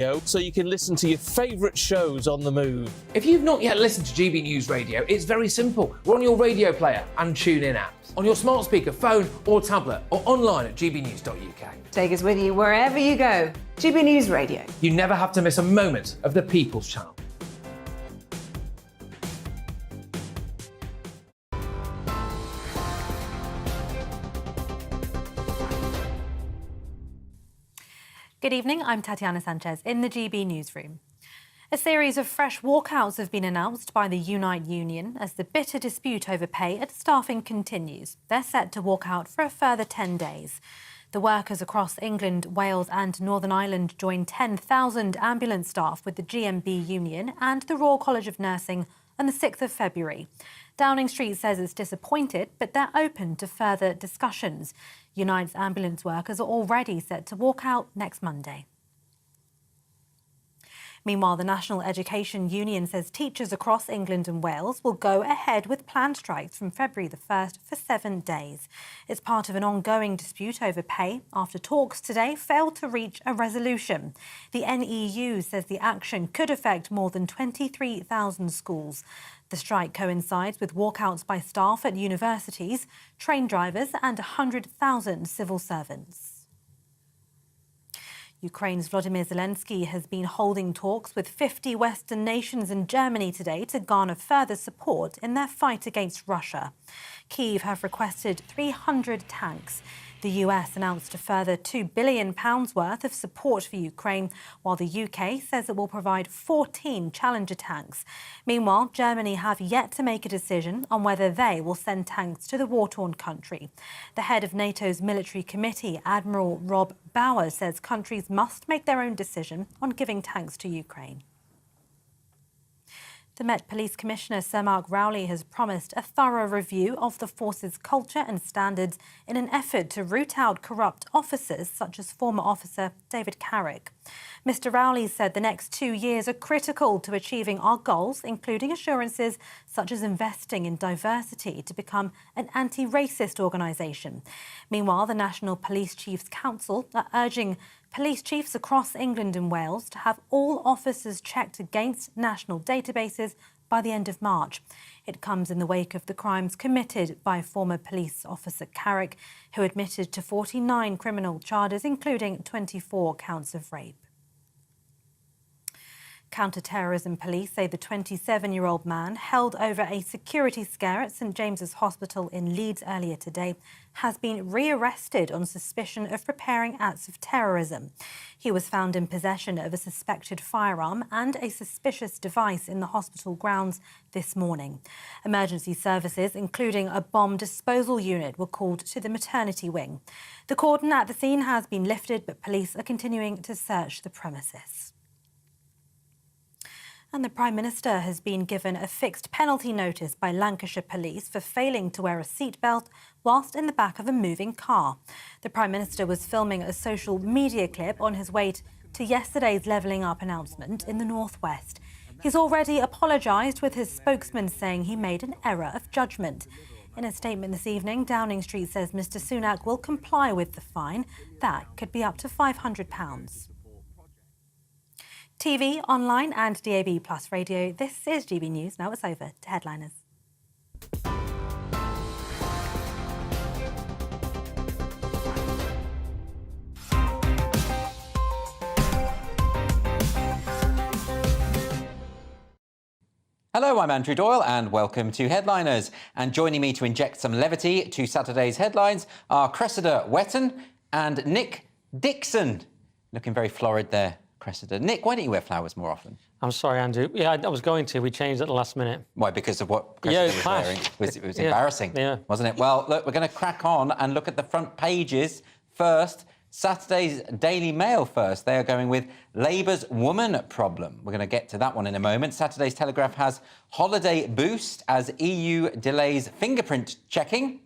so you can listen to your favourite shows on the move. If you've not yet listened to GB News Radio, it's very simple. We're on your radio player and TuneIn apps, on your smart speaker, phone or tablet, or online at gbnews.uk. Take us with you wherever you go. GB News Radio. You never have to miss a moment of the People's Channel. Good evening, I'm Tatiana Sanchez in the GB newsroom. A series of fresh walkouts have been announced by the Unite union as the bitter dispute over pay and staffing continues. They're set to walk out for a further 10 days. The workers across England, Wales and Northern Ireland joined 10,000 ambulance staff with the GMB union and the Royal College of Nursing on the 6th of February. Downing Street says it's disappointed, but they're open to further discussions. Unite's ambulance workers are already set to walk out next Monday. Meanwhile, the National Education Union says teachers across England and Wales will go ahead with planned strikes from February the 1st for 7 days. It's part of an ongoing dispute over pay after talks today failed to reach a resolution. The NEU says the action could affect more than 23,000 schools. The strike coincides with walkouts by staff at universities, train drivers and 100,000 civil servants. Ukraine's Volodymyr Zelensky has been holding talks with 50 Western nations and Germany today to garner further support in their fight against Russia. Kyiv have requested 300 tanks. The US announced a further £2 billion worth of support for Ukraine, while the UK says it will provide 14 Challenger tanks. Meanwhile, Germany have yet to make a decision on whether they will send tanks to the war-torn country. The head of NATO's military committee, Admiral Rob Bauer, says countries must make their own decision on giving tanks to Ukraine. The Met Police Commissioner Sir Mark Rowley has promised a thorough review of the force's culture and standards in an effort to root out corrupt officers such as former officer David Carrick. Mr Rowley said the next 2 years are critical to achieving our goals, including assurances such as investing in diversity to become an anti-racist organisation. Meanwhile, the National Police Chiefs Council are urging police chiefs across England and Wales to have all officers checked against national databases by the end of March. It comes in the wake of the crimes committed by former police officer Carrick, who admitted to 49 criminal charges, including 24 counts of rape. Counter-terrorism police say the 27-year-old man held over a security scare at St James's Hospital in Leeds earlier today has been rearrested on suspicion of preparing acts of terrorism. He was found in possession of a suspected firearm and a suspicious device in the hospital grounds this morning. Emergency services, including a bomb disposal unit, were called to the maternity wing. The cordon at the scene has been lifted, but police are continuing to search the premises. And the Prime Minister has been given a fixed penalty notice by Lancashire Police for failing to wear a seatbelt whilst in the back of a moving car. The Prime Minister was filming a social media clip on his way to yesterday's Levelling Up announcement in the North West. He's already apologised, with his spokesman saying he made an error of judgment. In a statement this evening, Downing Street says Mr Sunak will comply with the fine. That could be up to £500. TV, online and DAB Plus radio, this is GB News. Now it's over to headliners. Hello, I'm Andrew Doyle and welcome to Headliners. And joining me to inject some levity to Saturday's headlines are Cressida Wetton and Nick Dixon. Looking very florid there, Cressida. Nick, why don't you wear flowers more often? I'm sorry, Andrew. Yeah, I was going to. We changed at the last minute. Why, because of what Cressida was wearing? It was embarrassing, wasn't it? Well, look, we're going to crack on and look at the front pages first. Saturday's Daily Mail first. They are going with Labour's woman problem. We're going to get to that one in a moment. Saturday's Telegraph has holiday boost as EU delays fingerprint checking.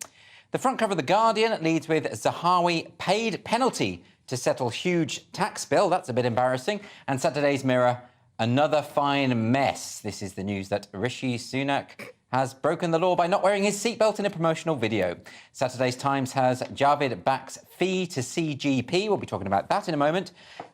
The front cover of The Guardian leads with Zahawi paid penalty to settle huge tax bill. That's a bit embarrassing. And Saturday's Mirror, another fine mess. This is the news that Rishi Sunak has broken the law by not wearing his seatbelt in a promotional video. Saturday's Times has Javid backs fee to CGP. We'll be talking about that in a moment.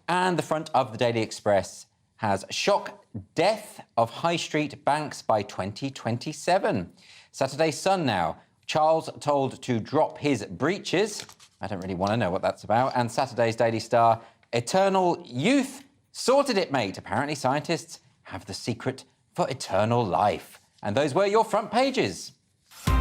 And the front of the Daily Express has shock death of high street banks by 2027. Saturday's Sun now. Charles told to drop his breeches. I don't really want to know what that's about. And Saturday's Daily Star, eternal youth. Sorted it, mate. Apparently scientists have the secret for eternal life. And those were your front pages. And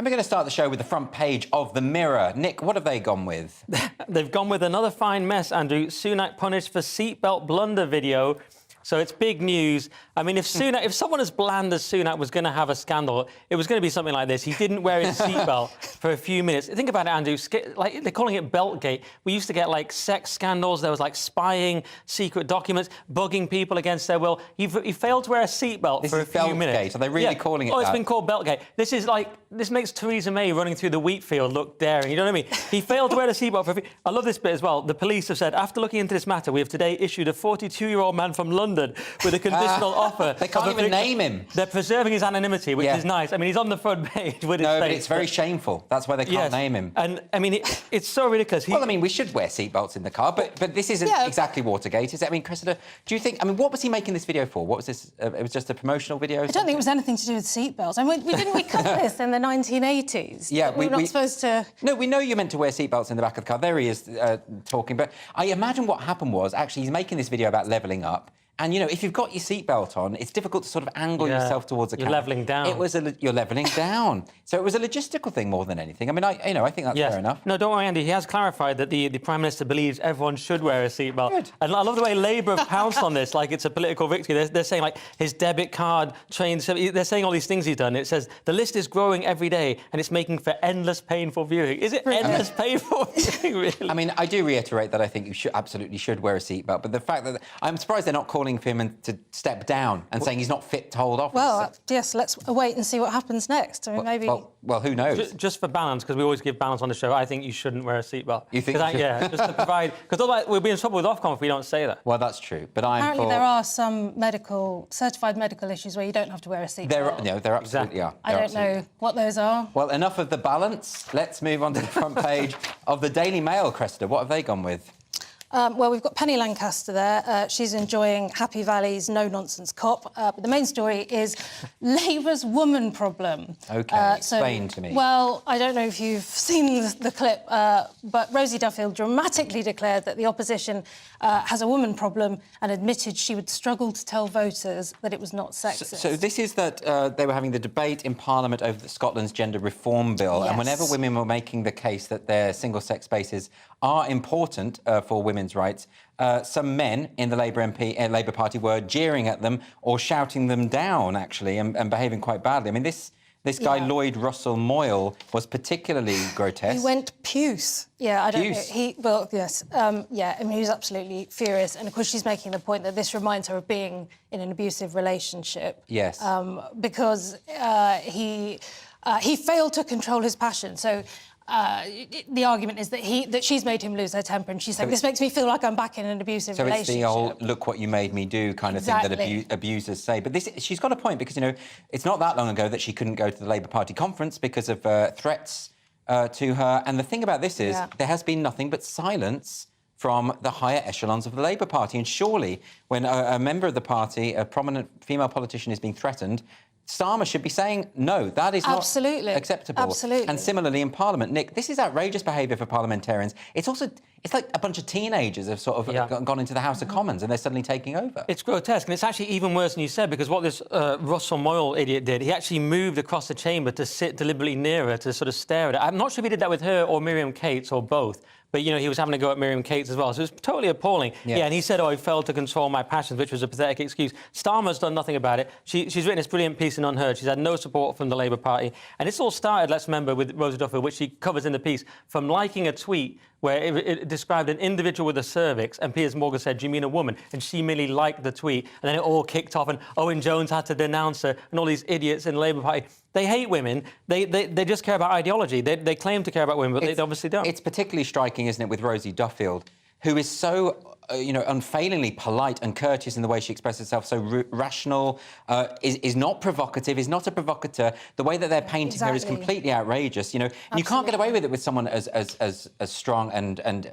we're going to start the show with the front page of The Mirror. Nick, what have they gone with? They've gone with another fine mess, Andrew. Sunak punished for seatbelt blunder video. So it's big news. I mean, if someone as bland as Sunak was going to have a scandal, it was going to be something like this. He didn't wear his seatbelt for a few minutes. Think about it, Andrew. Like, they're calling it Beltgate. We used to get, like, sex scandals. There was, like, spying, secret documents, bugging people against their will. He failed to wear a seatbelt for a few minutes. Are they really calling it that? Oh, it's been called Beltgate. This makes Theresa May running through the wheat field look daring. You know what I mean? He failed to wear a seatbelt for a few... I love this bit as well. The police have said, after looking into this matter, we have today issued a 42-year-old man from London with a conditional offer. They can't even name him. They're preserving his anonymity, which is nice. I mean, he's on the front page with his face. But it's very shameful. That's why they can't name him. And, I mean, it's so ridiculous. Well, I mean, we should wear seatbelts in the car, but this isn't exactly Watergate, is it? I mean, Cressida, do you think... I mean, what was he making this video for? What was this? It was just a promotional video? I don't think it was anything to do with seatbelts. I mean, we covered this in the 1980s. Yeah, we're not supposed to... No, we know you're meant to wear seatbelts in the back of the car. There he is talking. But I imagine what happened was, actually, he's making this video about levelling up. And, you know, if you've got your seatbelt on, it's difficult to sort of angle yourself towards the camera. You're levelling down. You're levelling down. So it was a logistical thing more than anything. I mean, I think that's fair enough. No, don't worry, Andy. He has clarified that the Prime Minister believes everyone should wear a seatbelt. Good. And I love the way Labour have pounced on this like it's a political victory. They're saying, like, his debit card trains... They're saying all these things he's done. It says, the list is growing every day and it's making for endless painful viewing. Is it endless painful viewing, really? I mean, I do reiterate that I think you absolutely should wear a seatbelt, but the fact that... I'm surprised they're not calling for him to step down and saying he's not fit to hold office. Well, yes, let's wait and see what happens next. I mean, maybe... Well, who knows? Just for balance, because we always give balance on the show, I think you shouldn't wear a seatbelt. You think? Yeah, just to provide... Because otherwise we'll be in trouble with Ofcom if we don't say that. Well, that's true, but Apparently there are some certified medical issues where you don't have to wear a seatbelt. There absolutely are. I don't know what those are. Well, enough of the balance. Let's move on to the front page of the Daily Mail, Cressida. What have they gone with? Well, we've got Penny Lancaster there. She's enjoying Happy Valley's no-nonsense cop. But the main story is Labour's woman problem. OK, explain to me. Well, I don't know if you've seen the clip, but Rosie Duffield dramatically declared that the opposition has a woman problem and admitted she would struggle to tell voters that it was not sexist. So this is that they were having the debate in Parliament over Scotland's gender reform bill, and whenever women were making the case that their single-sex spaces are important for women's rights, some men in the Labour Party were jeering at them or shouting them down, actually, and behaving quite badly. I mean, this guy, Lloyd Russell Moyle, was particularly grotesque. He went puce. Yeah, I don't know. Well, yes. I mean, he was absolutely furious. And, of course, she's making the point that this reminds her of being in an abusive relationship. Yes. Because he failed to control his passion. So... the argument is that she's made him lose her temper, and she's saying, this makes me feel like I'm back in an abusive relationship. So it's the old "look what you made me do" kind of thing that abusers say. But she's got a point, because, you know, it's not that long ago that she couldn't go to the Labour Party conference because of threats to her. And the thing about this is there has been nothing but silence from the higher echelons of the Labour Party. And surely, when a member of the party, a prominent female politician, is being threatened, Starmer should be saying, no, that is not acceptable. Absolutely. And similarly in Parliament, Nick, this is outrageous behaviour for parliamentarians. It's like a bunch of teenagers have sort of gone into the House of Commons and they're suddenly taking over. It's grotesque, and it's actually even worse than you said, because what this Russell Moyle idiot did, he actually moved across the chamber to sit deliberately near her to sort of stare at her. I'm not sure if he did that with her or Miriam Cates or both. But, you know, he was having to go at Miriam Cates as well. So it was totally appalling. Yeah, and he said, I failed to control my passions, which was a pathetic excuse. Starmer's done nothing about it. She's written this brilliant piece in Unheard. She's had no support from the Labour Party. And it's all started, let's remember, with Rosie Duffield, which she covers in the piece, from liking a tweet where it described an individual with a cervix, and Piers Morgan said, do you mean a woman? And she merely liked the tweet, and then it all kicked off, and Owen Jones had to denounce her, and all these idiots in the Labour Party. They hate women. They just care about ideology. They claim to care about women, but they obviously don't. It's particularly striking, isn't it, with Rosie Duffield, who is so unfailingly polite and courteous in the way she expresses herself, so rational, is not provocative, is not a provocateur. The way that they're painting her is completely outrageous, And you can't get away with it with someone as strong and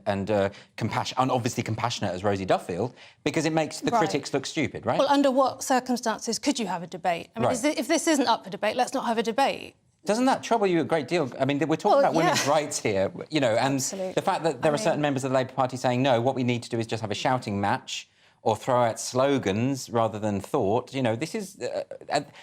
compassionate, and obviously compassionate as Rosie Duffield, because it makes the critics look stupid, right? Well, under what circumstances could you have a debate? I mean, if this isn't up for debate, let's not have a debate. Doesn't that trouble you a great deal? I mean, we're talking about women's rights here, and Absolutely. the fact that there are certain members of the Labour Party saying, no, what we need to do is just have a shouting match or throw out slogans rather than thought. This is...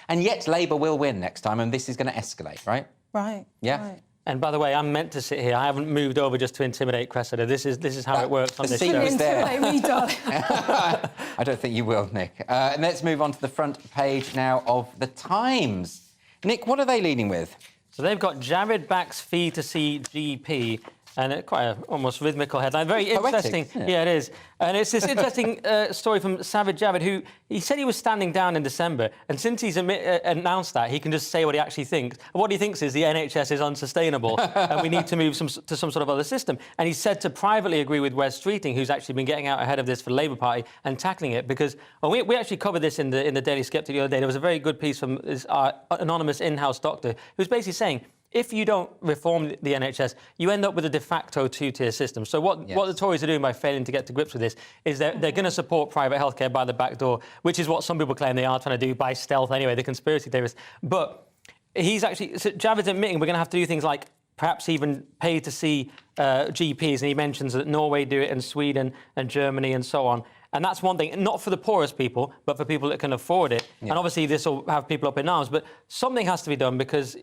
and yet Labour will win next time, and this is going to escalate, right? Right. Yeah. Right. And by the way, I'm meant to sit here. I haven't moved over just to intimidate Cressida. This is how it works on this show. Intimidate me, darling. I don't think you will, Nick. And let's move on to the front page now of The Times. Nick, what are they leading with? So they've got Jared backs fee to see GP, and quite a almost rhythmical headline. Very interesting. Yeah, it is. And it's this interesting story from Savage Javid, who he said he was standing down in December, and since he's announced that, he can just say what he actually thinks. And what he thinks is the NHS is unsustainable and we need to move to some sort of other system. And he's said to privately agree with Wes Streeting, who's actually been getting out ahead of this for the Labour Party and tackling it, because we actually covered this in the Daily Skeptic the other day. There was a very good piece from our anonymous in-house doctor who's basically saying, if you don't reform the NHS, you end up with a de facto two-tier system. So what the Tories are doing by failing to get to grips with this is they're going to support private healthcare by the back door, which is what some people claim they are trying to do by stealth anyway, the conspiracy theorists. But he's actually... So Javid's admitting we're going to have to do things like perhaps even pay to see GPs, and he mentions that Norway do it and Sweden and Germany and so on. And that's one thing, not for the poorest people, but for people that can afford it. Yeah. And obviously this will have people up in arms, but something has to be done because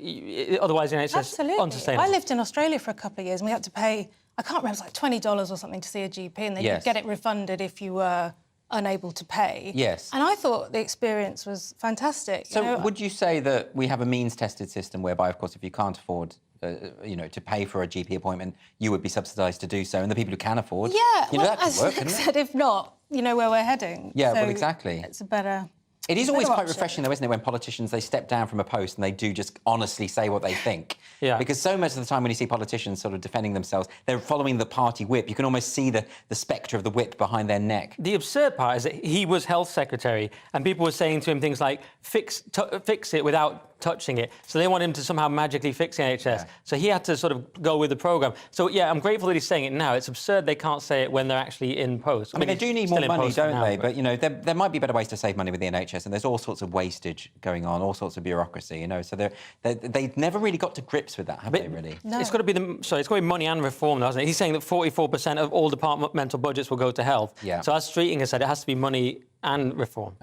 otherwise the NHS is unsustainable. I lived in Australia for a couple of years and we had to pay, I can't remember, it was like $20 or something to see a GP, and they could get it refunded if you were unable to pay. Yes. And I thought the experience was fantastic. So would you say that we have a means-tested system whereby, of course, if you can't afford to pay for a GP appointment, you would be subsidised to do so, and the people who can afford, that could work, as Nick said, if not, you know where we're heading. Yeah, so well, exactly. It's a better... It is always quite refreshing, though, isn't it, when politicians, they step down from a post and they do just honestly say what they think. Yeah. Because so much of the time when you see politicians sort of defending themselves, they're following the party whip. You can almost see the spectre of the whip behind their neck. The absurd part is that he was health secretary and people were saying to him things like, fix it without touching it. So they want him to somehow magically fix the NHS. Yeah. So he had to sort of go with the programme. So, yeah, I'm grateful that he's saying it now. It's absurd they can't say it when they're actually in post. I mean, they do need more money, don't they? But, there might be better ways to save money with the NHS, and there's all sorts of wastage going on, all sorts of bureaucracy, So they've never really got to grips with that, have they, really? No. It's got to be it's got to be money and reform, hasn't it? He's saying that 44% of all departmental budgets will go to health. Yeah. So as Streeting has said, it has to be money and reform.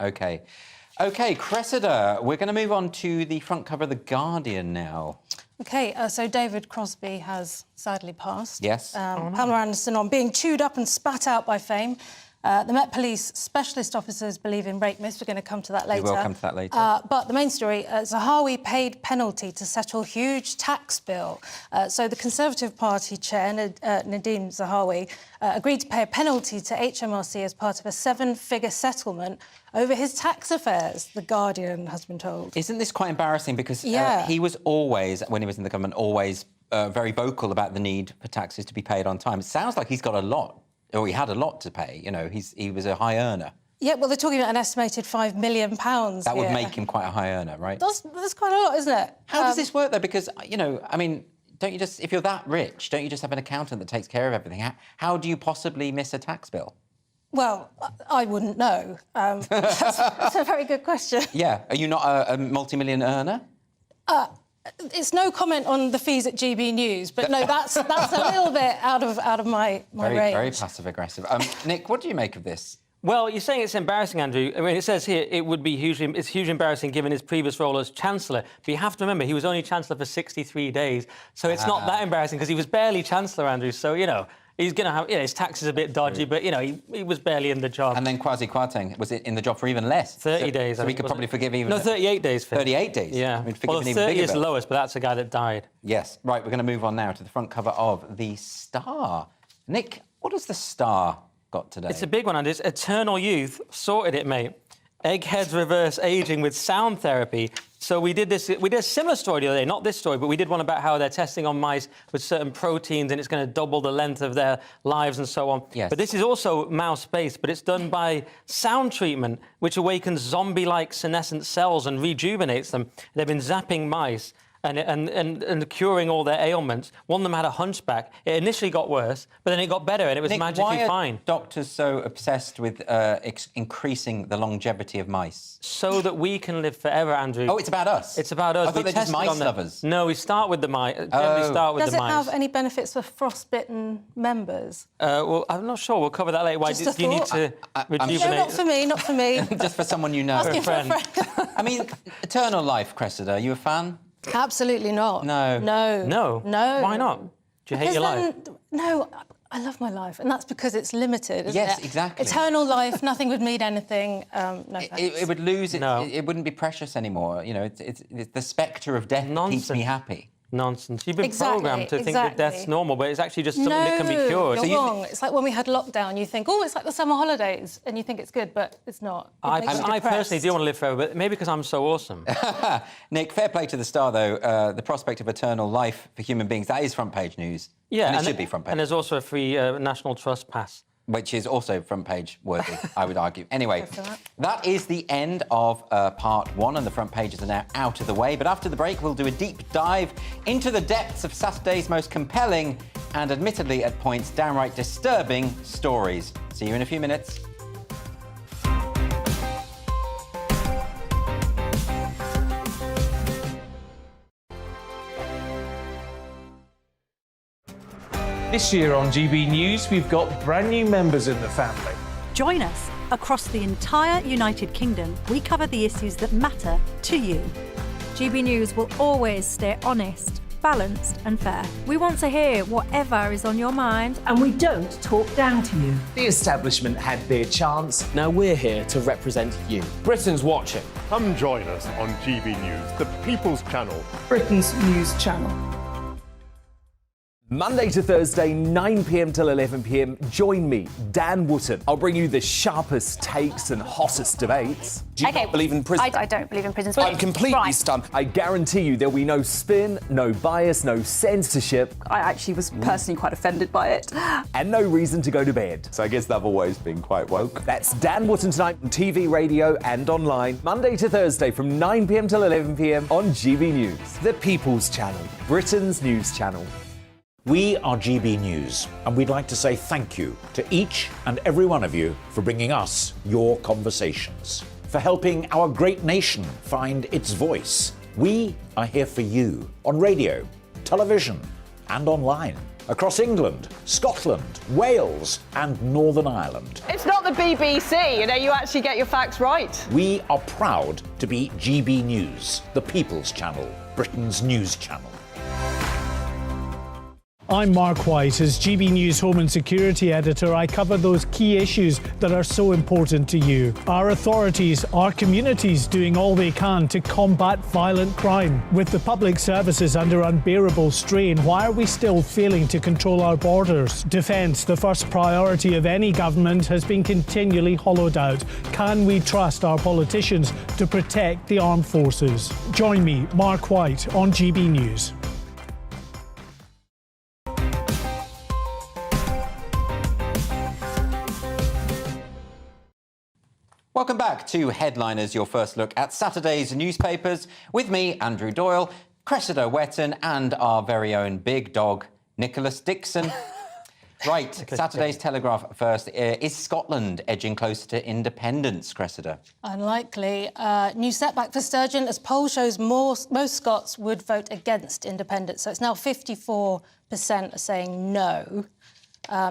OK, Cressida, we're going to move on to the front cover of The Guardian now. OK, so David Crosby has sadly passed. Yes. Pamela Anderson on being chewed up and spat out by fame. The Met Police specialist officers believe in rape myths. We're going to come to that later. We will come to that later. But the main story, Zahawi paid penalty to settle huge tax bill. So the Conservative Party chair, Nadine Zahawi, agreed to pay a penalty to HMRC as part of a 7-figure settlement over his tax affairs, The Guardian has been told. Isn't this quite embarrassing? Because he was always, when he was in the government, always very vocal about the need for taxes to be paid on time. It sounds like he's got a lot. Or he had a lot to pay, he was a high earner. Yeah, well, they're talking about an estimated £5 million. That would make him quite a high earner, right? That's quite a lot, isn't it? How does this work, though? Because, I mean, don't you just, if you're that rich, don't you just have an accountant that takes care of everything? How do you possibly miss a tax bill? Well, I wouldn't know. That's a very good question. Yeah. Are you not a multi-million earner? It's no comment on the fees at GBNews, but no, that's a little bit out of my range. Very passive-aggressive. Nick, what do you make of this? Well, you're saying it's embarrassing, Andrew. I mean, it says here it would be hugely embarrassing given his previous role as Chancellor. But you have to remember, he was only Chancellor for 63 days, so it's not that embarrassing because he was barely Chancellor, Andrew. So, he's going to have... his tax is a bit dodgy, but, he was barely in the job. And then Kwasi Kwarteng was in the job for even less. 30 days. So we could probably forgive even... No, 38 days. 38 days? Yeah. I mean, well, 30 is the lowest, but that's a guy that died. Yes. Right, we're going to move on now to the front cover of The Star. Nick, what has The Star got today? It's a big one, and it's Eternal Youth. Sorted it, mate. Eggheads reverse ageing with sound therapy. So we did a similar story the other day, not this story, but we did one about how they're testing on mice with certain proteins and it's going to double the length of their lives and so on. Yes. But this is also mouse-based, but it's done by sound treatment, which awakens zombie-like senescent cells and rejuvenates them. They've been zapping mice and curing all their ailments. One of them had a hunchback. It initially got worse, but then it got better and it was Nick, magically why are fine. doctors so obsessed with increasing the longevity of mice? So that we can live forever, Andrew. Oh, it's about us? It's about us. I thought they're just mice lovers. No, we start with the mice. Generally start with Does the mice. it have any benefits for frostbitten members? Well, I'm not sure. We'll cover that later. Why Just do you need to rejuvenate? No, not for me, not for me. Just for someone you know. Asking for a friend. I mean, Eternal Life, Cressida, are you a fan? Absolutely not. No. No. No? No. Why not? Do you hate your life? No, I love my life, and that's because it's limited, isn't Yes, it? exactly. Eternal life, nothing would mean anything. No thanks. It would lose it. No. It wouldn't be precious anymore. You know, it's the spectre of death that keeps me happy. Nonsense. You've been Exactly, programmed to think that death's normal, but it's actually just something that can be cured. You're wrong. It's like when we had lockdown, you think, oh, it's like the summer holidays, and you think it's good, but it's not. I personally do want to live forever, but maybe because I'm so awesome. Nick, fair play to the Star, though. The prospect of eternal life for human beings, that is front-page news. Yeah, and it should be front-page. And there's also a free National Trust pass. Which is also front-page worthy, I would argue. Anyway, that is the end of part one, and the front pages are now out of the way. But after the break, we'll do a deep dive into the depths of Saturday's most compelling and admittedly, at points, downright disturbing stories. See you in a few minutes. This year on GB News, we've got brand new members in the family. Join us. Across the entire United Kingdom, we cover the issues that matter to you. GB News will always stay honest, balanced and fair. We want to hear whatever is on your mind. And we don't talk down to you. The establishment had their chance. Now we're here to represent you. Britain's watching. Come join us on GB News, the People's Channel. Britain's news channel. Monday to Thursday, 9 p.m. till 11 p.m. Join me, Dan Wootton. I'll bring you the sharpest takes and hottest debates. Do you not believe in prison? I don't believe in prison. I'm completely stunned. I guarantee you there'll be no spin, no bias, no censorship. I actually was personally quite offended by it. And no reason to go to bed. So I guess they've always been quite woke. That's Dan Wootton tonight on TV, radio and online. Monday to Thursday from 9 p.m. till 11 p.m. on GB News. The People's Channel, Britain's news channel. We are GB News, and we'd like to say thank you to each and every one of you for bringing us your conversations, for helping our great nation find its voice. We are here for you on radio, television, and online, across England, Scotland, Wales, and Northern Ireland. It's not the BBC, you actually get your facts right. We are proud to be GB News, the People's Channel, Britain's news channel. I'm Mark White. As GB News Home and Security Editor, I cover those key issues that are so important to you. Our authorities, our communities doing all they can to combat violent crime. With the public services under unbearable strain, why are we still failing to control our borders? Defence, the first priority of any government, has been continually hollowed out. Can we trust our politicians to protect the armed forces? Join me, Mark White, on GB News. Welcome back to Headliners, your first look at Saturday's newspapers, with me, Andrew Doyle, Cressida Wetton, and our very own big dog, Nicholas Dixon. Right, Saturday's Telegraph first. Is Scotland edging closer to independence, Cressida? Unlikely. New setback for Sturgeon, as poll shows most Scots would vote against independence. So it's now 54% are saying no.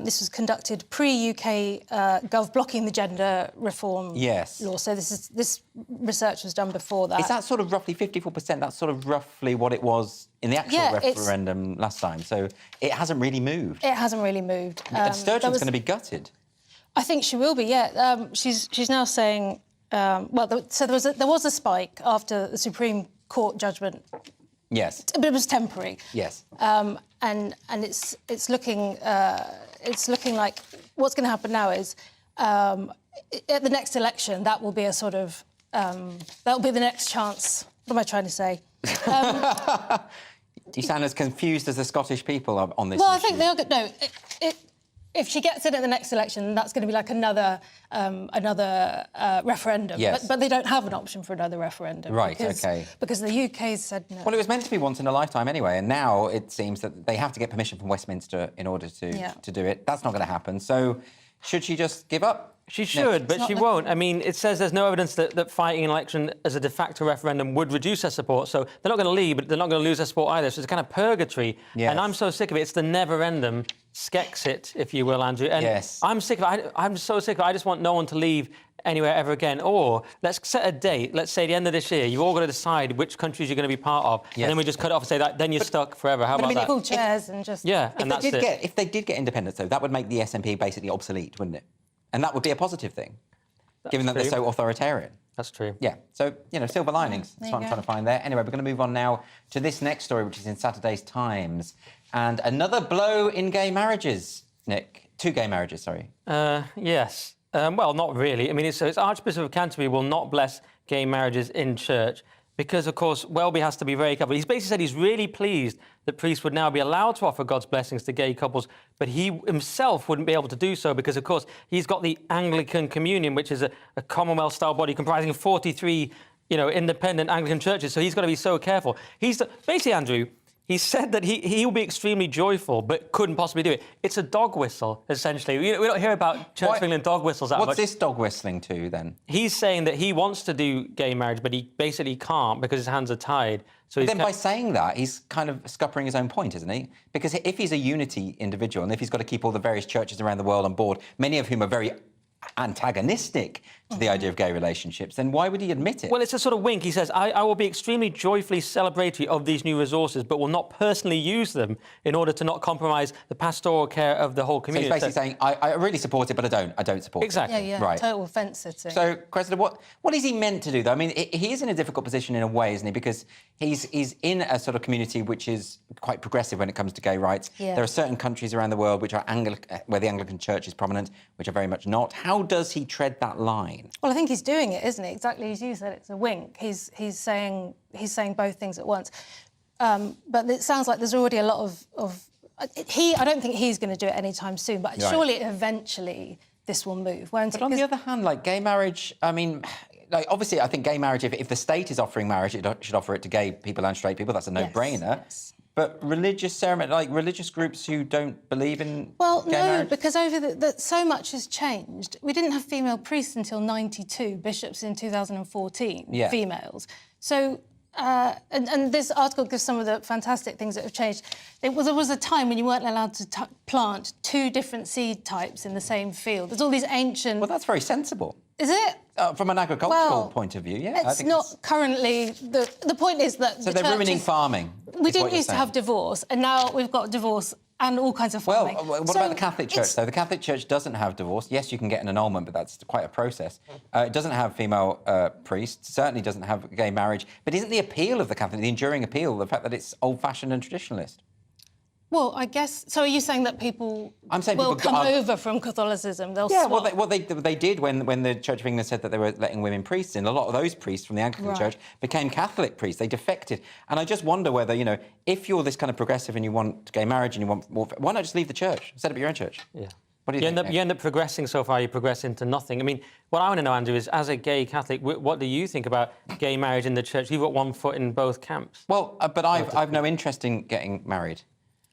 This was conducted pre-UK Gov blocking the gender reform law. So this research was done before that. Is that sort of roughly 54%? That's sort of roughly what it was in the actual referendum last time. So it hasn't really moved. It hasn't really moved. And Sturgeon's going to be gutted. I think she will be. Yeah. She's now saying. So there was a spike after the Supreme Court judgment. Yes. But it was temporary. Yes. And it's looking like what's going to happen now is at the next election that will be a sort of that will be the next chance What am I trying to say? You sound as confused as the Scottish people on this Well, issue. I think they are good. No, if she gets in at the next election, that's going to be like another referendum. Yes. But they don't have an option for another referendum. Right, because, OK. Because the UK said no. Well, it was meant to be once in a lifetime anyway, and now it seems that they have to get permission from Westminster in order to do it. That's not going to happen. So should she just give up? She should, but she won't. I mean, it says there's no evidence that fighting an election as a de facto referendum would reduce their support. So they're not going to leave, but they're not going to lose their support either. So it's kind of purgatory. Yes. And I'm so sick of it. It's the never-ending Skexit, if you will, Andrew. And yes. I'm sick of it. I'm so sick of it. I just want no one to leave anywhere ever again. Or let's set a date. Let's say the end of this year. You've all got to decide which countries you're going to be part of. Yes. And then we just cut it off and say that. Then you're stuck forever. How about that? Pull chairs and just... Yeah, and that's it. If they did get independence, though, that would make the SNP basically obsolete, wouldn't it? And that would be a positive thing. Given that they're so authoritarian. That's true. Yeah, so, you know, silver linings. That's what I'm trying to find there. Anyway, we're going to move on now to this next story, which is in Saturday's Times. And another blow in gay marriages, Nick. 2 gay marriages, sorry. Yes. Well, not really. I mean, it's Archbishop of Canterbury will not bless gay marriages in church because, of course, Welby has to be very careful. He's basically said he's really pleased that priests would now be allowed to offer God's blessings to gay couples, but he himself wouldn't be able to do so because, of course, he's got the Anglican Communion, which is a Commonwealth-style body comprising of 43, independent Anglican churches, so he's got to be so careful. Basically, Andrew, he said that he will be extremely joyful, but couldn't possibly do it. It's a dog whistle, essentially. We don't hear about Church of England dog whistles that much. What's this dog whistling to, then? He's saying that he wants to do gay marriage, but he basically can't because his hands are tied. So then by saying that, he's kind of scuppering his own point, isn't he? Because if he's a unity individual and if he's got to keep all the various churches around the world on board, many of whom are very antagonistic to the idea of gay relationships, then why would he admit it? Well, it's a sort of wink. He says, I will be extremely joyfully celebratory of these new resources, but will not personally use them in order to not compromise the pastoral care of the whole community. So he's basically saying, I really support it, but I don't support exactly. it. Yeah, right. Total fence sitting. So, Cressida, what is he meant to do, though? I mean, he is in a difficult position in a way, isn't he? Because he's in a sort of community which is quite progressive when it comes to gay rights. Yeah. There are certain countries around the world which are where the Anglican Church is prominent, which are very much not. How does he tread that line? Well, I think he's doing it, isn't he? Exactly as you said, it's a wink. He's saying both things at once. But it sounds like there's already a lot of... I don't think he's going to do it anytime soon, but surely eventually this will move, won't it? But on the other hand, like gay marriage, I mean... Like, obviously, I think gay marriage, if the state is offering marriage, it should offer it to gay people and straight people. That's a no-brainer. Yes. But religious ceremony, like religious groups who don't believe in gay marriage? Because over so much has changed. We didn't have female priests until 92, bishops in 2014, females. So, and this article gives some of the fantastic things that have changed. There was a time when you weren't allowed to plant 2 different seed types in the same field. There's all these ancient... Well, that's very sensible. Is it? From an agricultural point of view, yeah. It's not currently... The point is that... So they're ruining farming. We didn't used to have divorce, and now we've got divorce and all kinds of farming. Well, what about the Catholic Church, though? The Catholic Church doesn't have divorce. Yes, you can get an annulment, but that's quite a process. It doesn't have female priests, certainly doesn't have gay marriage. But isn't the appeal of the Catholic, the enduring appeal, the fact that it's old-fashioned and traditionalist? Well, I guess... So are you saying that people will come over from Catholicism? They'll swap? Well, they did when the Church of England said that they were letting women priests in. A lot of those priests from the Anglican Church became Catholic priests. They defected. And I just wonder whether, if you're this kind of progressive and you want gay marriage and you want more... Why not just leave the church? Set up your own church? Yeah. What do you think? You end up progressing so far, you progress into nothing. I mean, what I want to know, Andrew, is as a gay Catholic, what do you think about gay marriage in the church? You've got one foot in both camps. Well, but I've no interest in getting married.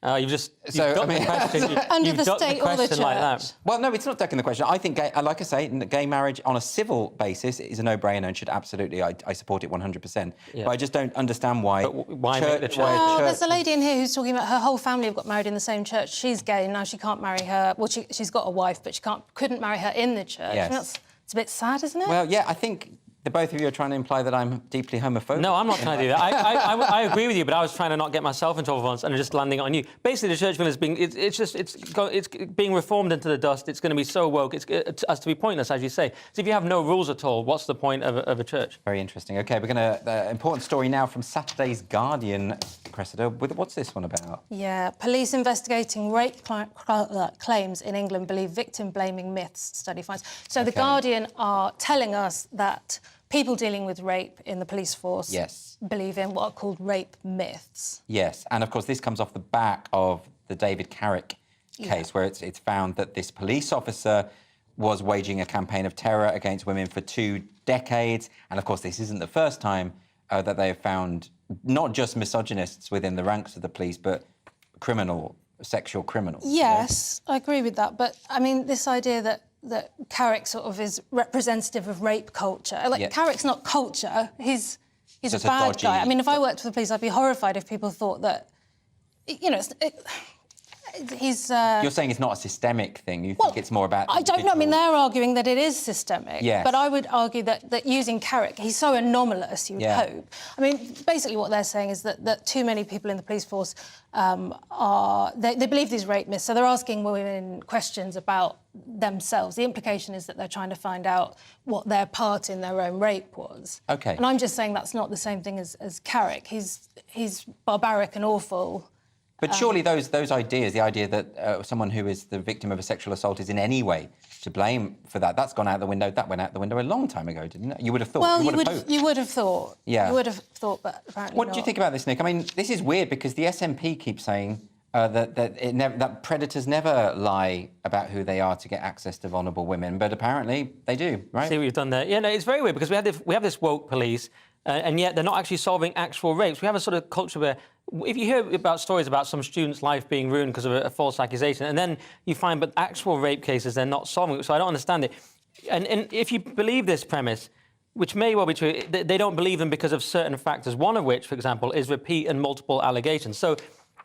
You've got the question. Under the state or the church? Like that. Well, no, it's not ducking the question. I think, like I say, gay marriage on a civil basis is a no-brainer and should absolutely, I support it 100%. Yeah. But I just don't understand why... Why make the church? There's a lady in here who's talking about her whole family have got married in the same church. She's gay, and now she can't marry her... Well, she's got a wife, but she couldn't marry her in the church. Yes. It's a bit sad, isn't it? Well, yeah, I think... The both of you are trying to imply that I'm deeply homophobic. No, I'm not trying to do that. I agree with you, but I was trying to not get myself into trouble once and just landing on you. Basically, the church is being it's being reformed into the dust. It's going to be so woke as to be pointless, as you say. So if you have no rules at all, what's the point of a church? Very interesting. OK, we're going to... important story now from Saturday's Guardian, Cressida. What's this one about? Yeah, police investigating rape claims in England believe victim-blaming myths, study finds. So the Guardian are telling us that people dealing with rape in the police force Yes. believe in what are called rape myths. Yes, and of course this comes off the back of the David Carrick case, where it's found that this police officer was waging a campaign of terror against women for 2 decades. And of course, this isn't the first time that they have found not just misogynists within the ranks of the police, but sexual criminals. Yes, I agree with that. But I mean, this idea that Carrick sort of is representative of rape culture. Like, Carrick's not culture. He's a bad guy. I mean, if I worked for the police, I'd be horrified if people thought that, you know, he's... You're saying it's not a systemic thing. You think it's more about... I don't know. I mean, they're arguing that it is systemic. Yes. But I would argue that using Carrick, he's so anomalous, you would hope. I mean, basically what they're saying is that too many people in the police force they believe these rape myths, so they're asking women questions about themselves. The implication is that they're trying to find out what their part in their own rape was. OK. And I'm just saying that's not the same thing as Carrick. He's barbaric and awful. But surely those ideas, the idea that someone who is the victim of a sexual assault is in any way to blame for that, that's gone out the window. That went out the window a long time ago, didn't it? You would have thought. Well, you would have thought. Yeah. You would have thought, but apparently What not. do you think about this, Nick? I mean, this is weird because the SNP keeps saying that predators never lie about who they are to get access to vulnerable women, but apparently they do, right? See what you've done there? Yeah, no, it's very weird because we have this woke police, and yet they're not actually solving actual rapes. We have a sort of culture where if you hear about stories about some student's life being ruined because of a false accusation, and then you find but actual rape cases they're not solving, so I don't understand it. And if you believe this premise, which may well be true, they don't believe them because of certain factors, one of which, for example, is repeat and multiple allegations. So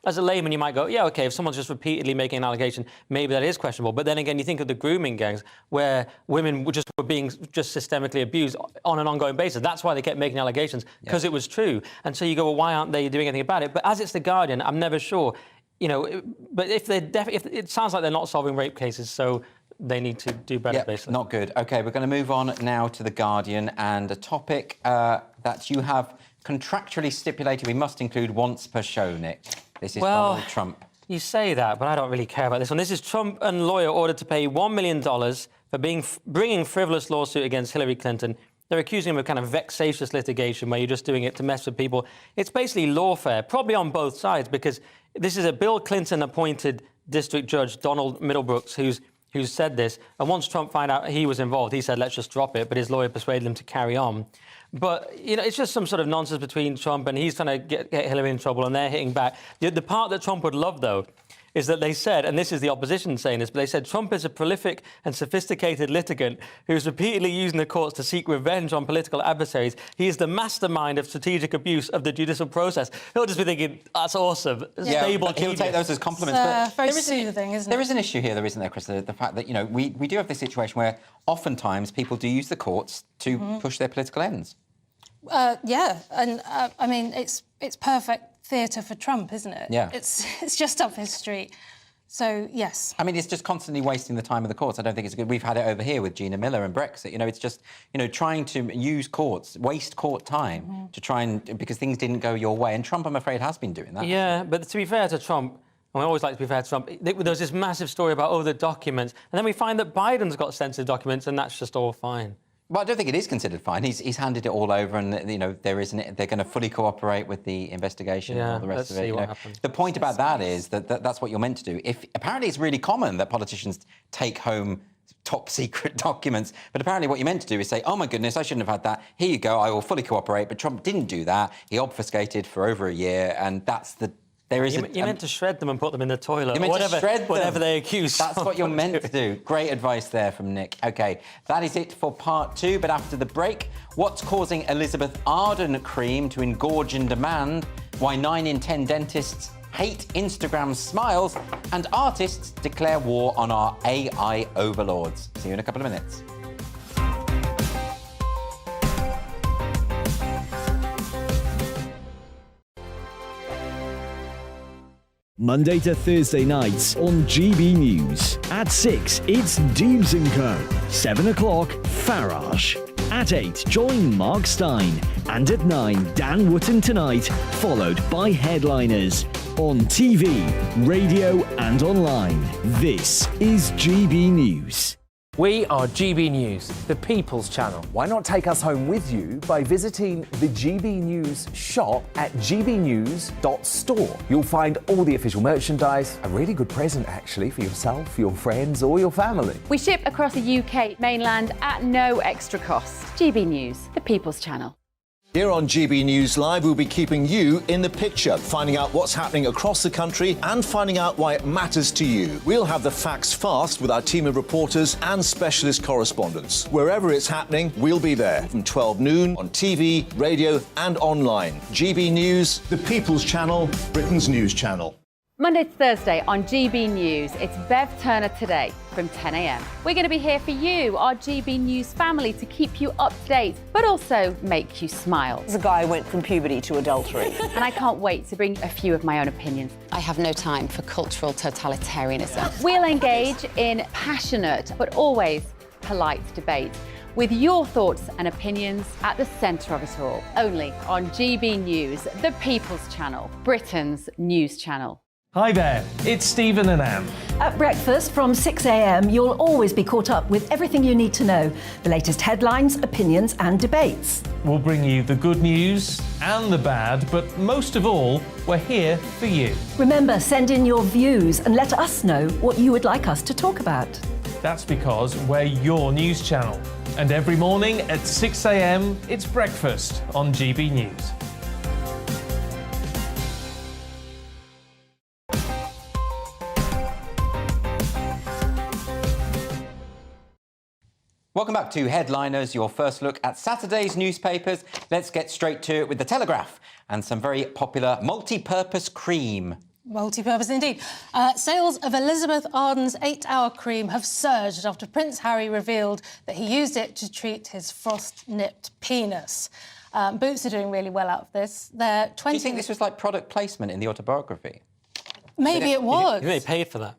as a layman, you might go, yeah, OK, if someone's just repeatedly making an allegation, maybe that is questionable. But then again, you think of the grooming gangs where women were being systemically abused on an ongoing basis. That's why they kept making allegations, because it was true. And so you go, well, why aren't they doing anything about it? But as it's The Guardian, I'm never sure. You know, but if it sounds like they're not solving rape cases, so they need to do better, basically. Not good. OK, we're going to move on now to The Guardian and a topic that you have contractually stipulated we must include once per show, Nick. This is Donald Trump. You say that, but I don't really care about this one. This is Trump and lawyer ordered to pay $1 million for bringing frivolous lawsuit against Hillary Clinton. They're accusing him of kind of vexatious litigation where you're just doing it to mess with people. It's basically lawfare, probably on both sides, because this is a Bill Clinton-appointed district judge, Donald Middlebrooks, who's said this. And once Trump found out he was involved, he said, let's just drop it. But his lawyer persuaded him to carry on. But, you know, it's just some sort of nonsense between Trump and he's trying to get Hillary in trouble and they're hitting back. The part that Trump would love, though, is that they said, and this is the opposition saying this, but they said Trump is a prolific and sophisticated litigant who's repeatedly using the courts to seek revenge on political adversaries. He is the mastermind of strategic abuse of the judicial process. He'll just be thinking, that's awesome. Yeah, he'll take those as compliments. But very soothing, isn't it? There is an issue here, though, isn't there, Chris? The fact that, you know, we do have this situation where oftentimes people do use the courts to push their political ends. Yeah, and I mean, it's perfect theatre for Trump, isn't it? Yeah. It's just up his street. So, yes. I mean, it's just constantly wasting the time of the courts. I don't think it's good. We've had it over here with Gina Miller and Brexit. You know, it's just, you know, trying to use courts, waste court time to try and... because things didn't go your way. And Trump, I'm afraid, has been doing that. Yeah, but to be fair to Trump, and I always like to be fair to Trump, there's this massive story about, the documents. And then we find that Biden's got sensitive documents and that's just all fine. Well, I don't think it is considered fine. He's handed it all over, and you know they're going to fully cooperate with the investigation and all the rest of it. The point about that is that's what you're meant to do. If apparently it's really common that politicians take home top secret documents, but apparently what you're meant to do is say, oh my goodness, I shouldn't have had that. Here you go, I will fully cooperate. But Trump didn't do that. He obfuscated for over a year, and that's the. You're meant to shred them and put them in the toilet. You're meant to shred them. Whatever they accuse. That's what you're meant to do. Great advice there from Nick. OK, that is it for part 2. But after the break, what's causing Elizabeth Arden cream to engorge in demand? Why 9 in 10 dentists hate Instagram smiles? And artists declare war on our AI overlords. See you in a couple of minutes. Monday to Thursday nights on GB News. At 6, it's Dubes & Co. 7 o'clock, Farage. At 8, join Mark Stein. And at 9, Dan Wootton Tonight, followed by Headliners. On TV, radio and online. This is GB News. We are GB News, the People's Channel. Why not take us home with you by visiting the GB News shop at gbnews.store? You'll find all the official merchandise, a really good present actually for yourself, your friends or your family. We ship across the UK mainland at no extra cost. GB News, the People's Channel. Here on GB News Live, we'll be keeping you in the picture, finding out what's happening across the country and finding out why it matters to you. We'll have the facts fast with our team of reporters and specialist correspondents. Wherever it's happening, we'll be there from 12 noon on TV, radio and online. GB News, the People's Channel, Britain's news channel. Monday to Thursday on GB News, it's Bev Turner Today from 10 a.m. We're going to be here for you, our GB News family, to keep you up to date, but also make you smile. The guy went from puberty to adultery. And I can't wait to bring a few of my own opinions. I have no time for cultural totalitarianism. We'll engage in passionate, but always polite debate, with your thoughts and opinions at the centre of it all. Only on GB News, the People's Channel, Britain's news channel. Hi there, it's Stephen and Anne. At breakfast from 6 a.m, you'll always be caught up with everything you need to know, the latest headlines, opinions and debates. We'll bring you the good news and the bad, but most of all, we're here for you. Remember, send in your views and let us know what you would like us to talk about. That's because we're your news channel. And every morning at 6 a.m, it's breakfast on GB News. Welcome back to Headliners, your first look at Saturday's newspapers. Let's get straight to it with the Telegraph and some very popular multi-purpose cream. Multi-purpose indeed. Sales of Elizabeth Arden's 8-hour cream have surged after Prince Harry revealed that he used it to treat his frost-nipped penis. Boots are doing really well out of this. They're 20... Do you think this was like product placement in the autobiography? Maybe it was. They paid for that.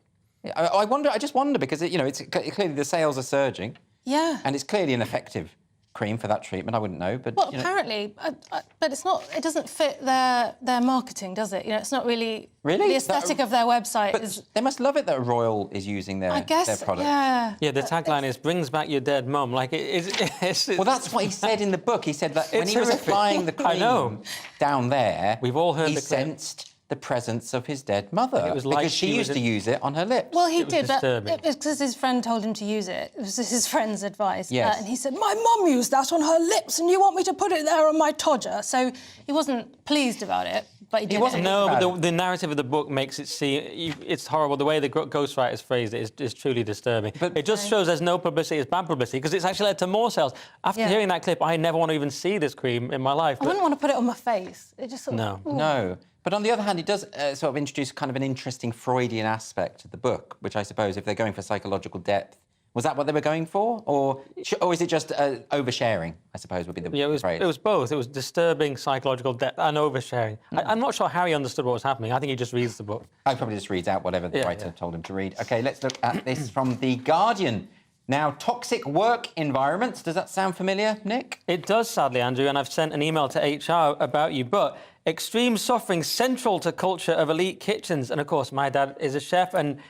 I just wonder because, it's clearly the sales are surging. Yeah. And it's clearly an effective cream for that treatment. I wouldn't know, but... Well, apparently, but it's not... It doesn't fit their marketing, does it? It's not really... Really? The aesthetic of their website is... They must love it that Royal is using their product. Yeah. Yeah, the tagline is, brings back your dead mum. Like, it's... Well, that's what he said in the book. He said that when he was applying the cream down there... We've all heard he sensed the presence of his dead mother. It was like because she used to use it on her lips. Well, he did, but it was because his friend told him to use it. It was his friend's advice. Yes. And he said, my mum used that on her lips and you want me to put it there on my todger. So he wasn't pleased about it, but he did it. No, but the narrative of the book makes it seem... It's horrible. The way the ghostwriters phrased it is truly disturbing. But it just shows there's no publicity, it's bad publicity, because it's actually led to more sales. After hearing that clip, I never want to even see this cream in my life. I wouldn't want to put it on my face. It just sort of... No. But on the other hand, it does sort of introduce kind of an interesting Freudian aspect to the book, which I suppose, if they're going for psychological depth, was that what they were going for? Or is it just oversharing, I suppose, would be the phrase? It was both. It was disturbing psychological depth and oversharing. I'm not sure Harry understood what was happening. I think he just reads the book. I probably just reads out whatever the writer told him to read. OK, let's look at this from The Guardian. Now, toxic work environments. Does that sound familiar, Nick? It does, sadly, Andrew, and I've sent an email to HR about you, but extreme suffering central to culture of elite kitchens. And, of course, my dad is a chef, and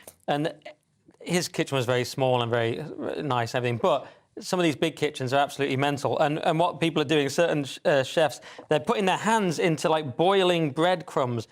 his kitchen was very small and very nice and everything, but some of these big kitchens are absolutely mental. And what people are doing, certain chefs, they're putting their hands into, like, boiling breadcrumbs,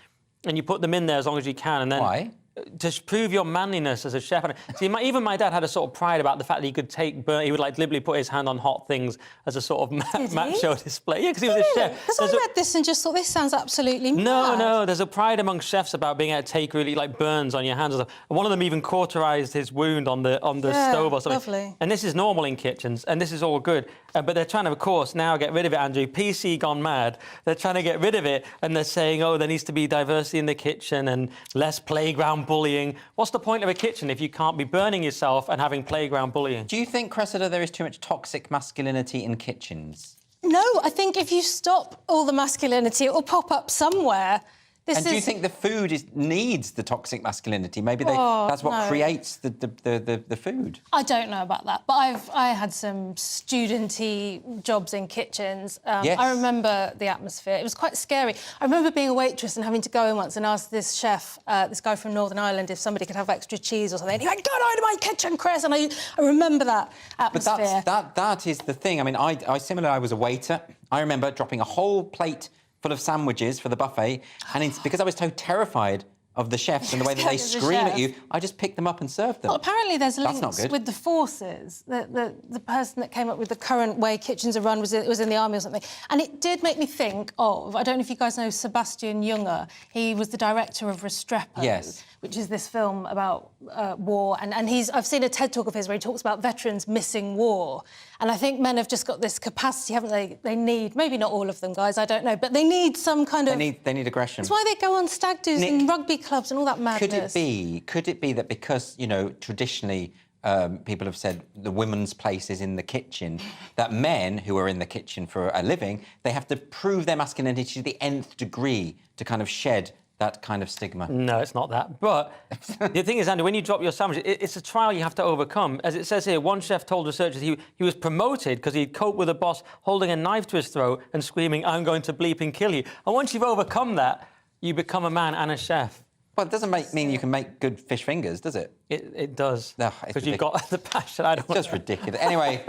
and you put them in there as long as you can, and then... Why? To prove your manliness as a chef. See, even my dad had a sort of pride about the fact that he could he would like deliberately put his hand on hot things as a sort of macho display. Yeah, because he was a chef. Because I read this and just thought, this sounds absolutely mad. No, there's a pride among chefs about being able to take really like burns on your hands. And one of them even cauterized his wound on the stove or something. Lovely. And this is normal in kitchens, and this is all good. But they're trying to, of course, now get rid of it, Andrew. PC gone mad. They're trying to get rid of it, and they're saying, oh, there needs to be diversity in the kitchen and less playground bullying. What's the point of a kitchen if you can't be burning yourself and having playground bullying? Do you think, Cressida, there is too much toxic masculinity in kitchens? No, I think if you stop all the masculinity, it will pop up somewhere. This and do you think the food needs the toxic masculinity? Maybe that's what creates the food. I don't know about that, but I had some student-y jobs in kitchens. Yes. I remember the atmosphere. It was quite scary. I remember being a waitress and having to go in once and ask this chef, this guy from Northern Ireland, if somebody could have extra cheese or something. And he went, "Get out of my kitchen, Chris!" And I remember that atmosphere. But that is the thing. I mean, I was a waiter. I remember dropping a whole plate full of sandwiches for the buffet, and because I was so terrified of the chefs and the way that they scream at you, I just picked them up and served them. Well, apparently there's That's links not good. with the forces. The person that came up with the current way kitchens are run was in the army or something. And it did make me think of, I don't know if you guys know Sebastian Junger. He was the director of Restrepo, yes, which is this film about war. And I've seen a TED Talk of his where he talks about veterans missing war. And I think men have just got this capacity, haven't they? They need, maybe not all of them, guys, I don't know, but they need some kind of... They need aggression. That's why they go on stag do's and rugby clubs and all that madness. Could it be that because, you know, traditionally people have said the women's place is in the kitchen, that men who are in the kitchen for a living, they have to prove their masculinity to the nth degree to kind of shed that kind of stigma? No, it's not that. But the thing is, Andy, when you drop your sandwich, it's a trial you have to overcome. As it says here, one chef told researchers he was promoted because he'd cope with a boss holding a knife to his throat and screaming, "I'm going to bleep and kill you." And once you've overcome that, you become a man and a chef. Well, it doesn't mean you can make good fish fingers, does it? It does. No, because you've got the passion. I don't It's just ridiculous. Anyway,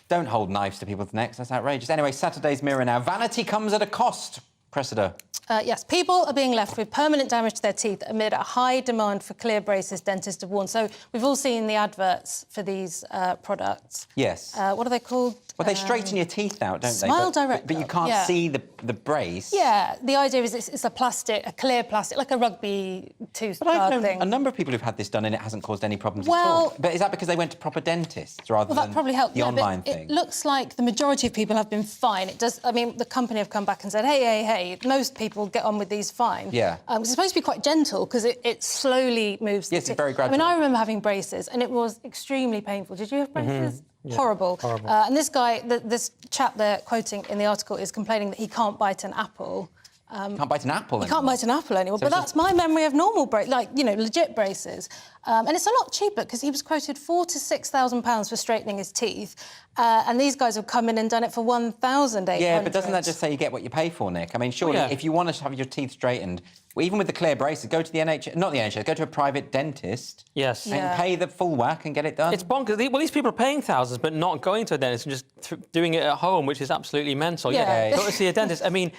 don't hold knives to people's necks. That's outrageous. Anyway, Saturday's Mirror now. Vanity comes at a cost. Cressida. Yes, people are being left with permanent damage to their teeth amid a high demand for clear braces, dentists have warned. So we've all seen the adverts for these products. Yes. What are they called? Well, they straighten your teeth out, don't they? Smile Direct. But you can't see the brace. Yeah, the idea is it's a plastic, a clear plastic, like a rugby tooth But I've guard known thing. a number of people who've had this done and it hasn't caused any problems at Well- all. But is that because they went to proper dentists rather Well, that than probably helped. the No, but online thing? It looks like the majority of people have been fine. It does. I mean, the company have come back and said, hey, most people get on with these fine. Yeah. It's supposed to be quite gentle because it slowly moves. Yes, the it's very teeth. gradual. I mean, I remember having braces and it was extremely painful. Did you have braces? Yeah, horrible. horrible. And this guy, this chap they're quoting in the article, is complaining that he can't bite an apple. Can't bite an apple You can't bite an apple anymore, but that's my memory of normal legit braces. And it's a lot cheaper because he was quoted £4,000 to £6,000 for straightening his teeth, and these guys have come in and done it for £1,800. Yeah, but doesn't that just say you get what you pay for, Nick? I mean, surely if you want to have your teeth straightened, even with the clear braces, go to the NHS, go to a private dentist. Yes. And pay the full whack and get it done. It's bonkers. Well, these people are paying thousands, but not going to a dentist and just doing it at home, which is absolutely mental. Yeah. Go to see a dentist. I mean,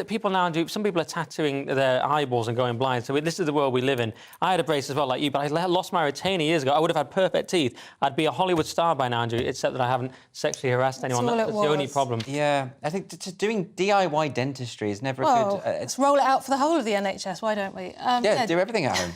people now do... Some people are tattooing their eyeballs and going blind, so this is the world we live in. I had a brace as well, like you, but I lost my retainer years ago. I would have had perfect teeth. I'd be a Hollywood star by now, Andrew, except that I haven't sexually harassed anyone. That's the only problem. Yeah, I think doing DIY dentistry is never a good... let's roll it out for the whole of the NHS, why don't we? Do everything at home.